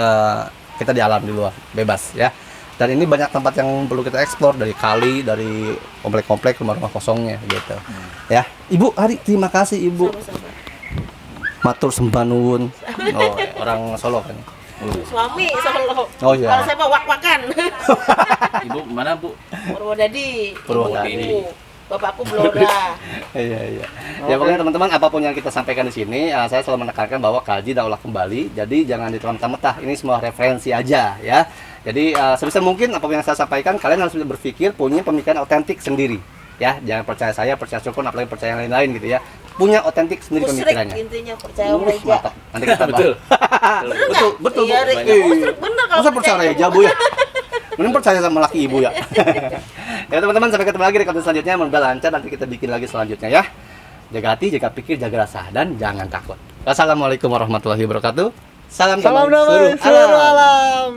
D: kita di alam di luar, bebas ya. Dan ini banyak tempat yang perlu kita eksplor dari kali, dari komplek-komplek rumah-rumah kosongnya gitu. Ya. Ibu Ari, terima kasih Ibu.
B: Sama-sama.
D: Matur sembah nuwun. Oh, orang Solo kan.
B: Suami Solo.
D: Oh, iya.
B: Kalau saya mau wak-wakan.
C: Ibu mana Bu?
B: Purwodadi.
D: Purwodadi.
B: Ibu. Bapakku Blora.
D: Iya. Ya pokoknya teman-teman apapun yang kita sampaikan di sini, saya selalu menekankan bahwa kaji dan olah kembali. Jadi jangan ditelan mentah. Ini semua referensi aja ya. Jadi sebisa mungkin apapun yang saya sampaikan, kalian harus berpikir punya pemikiran otentik sendiri. Ya, jangan percaya saya, percaya Sukun, apalagi percaya yang lain-lain gitu ya. Punya otentik sendiri
B: Musrik
D: pemikirannya.
B: intinya percaya Reja.
D: Mantap. Nanti kita bahas. betul.
B: Iya,
D: Bu.
B: Reja musrik bener kalau
D: Masa percaya Reja Bu ya? Mending percaya sama laki ibu ya. Ya teman-teman, sampai ketemu lagi di konten selanjutnya. Semoga lancar, nanti kita bikin lagi selanjutnya ya. Jaga hati, jaga pikir, jaga rasa, dan jangan takut. Wassalamualaikum warahmatullahi wabarakatuh. Salam
E: Salam damai
D: seluruh
E: seluruh alam.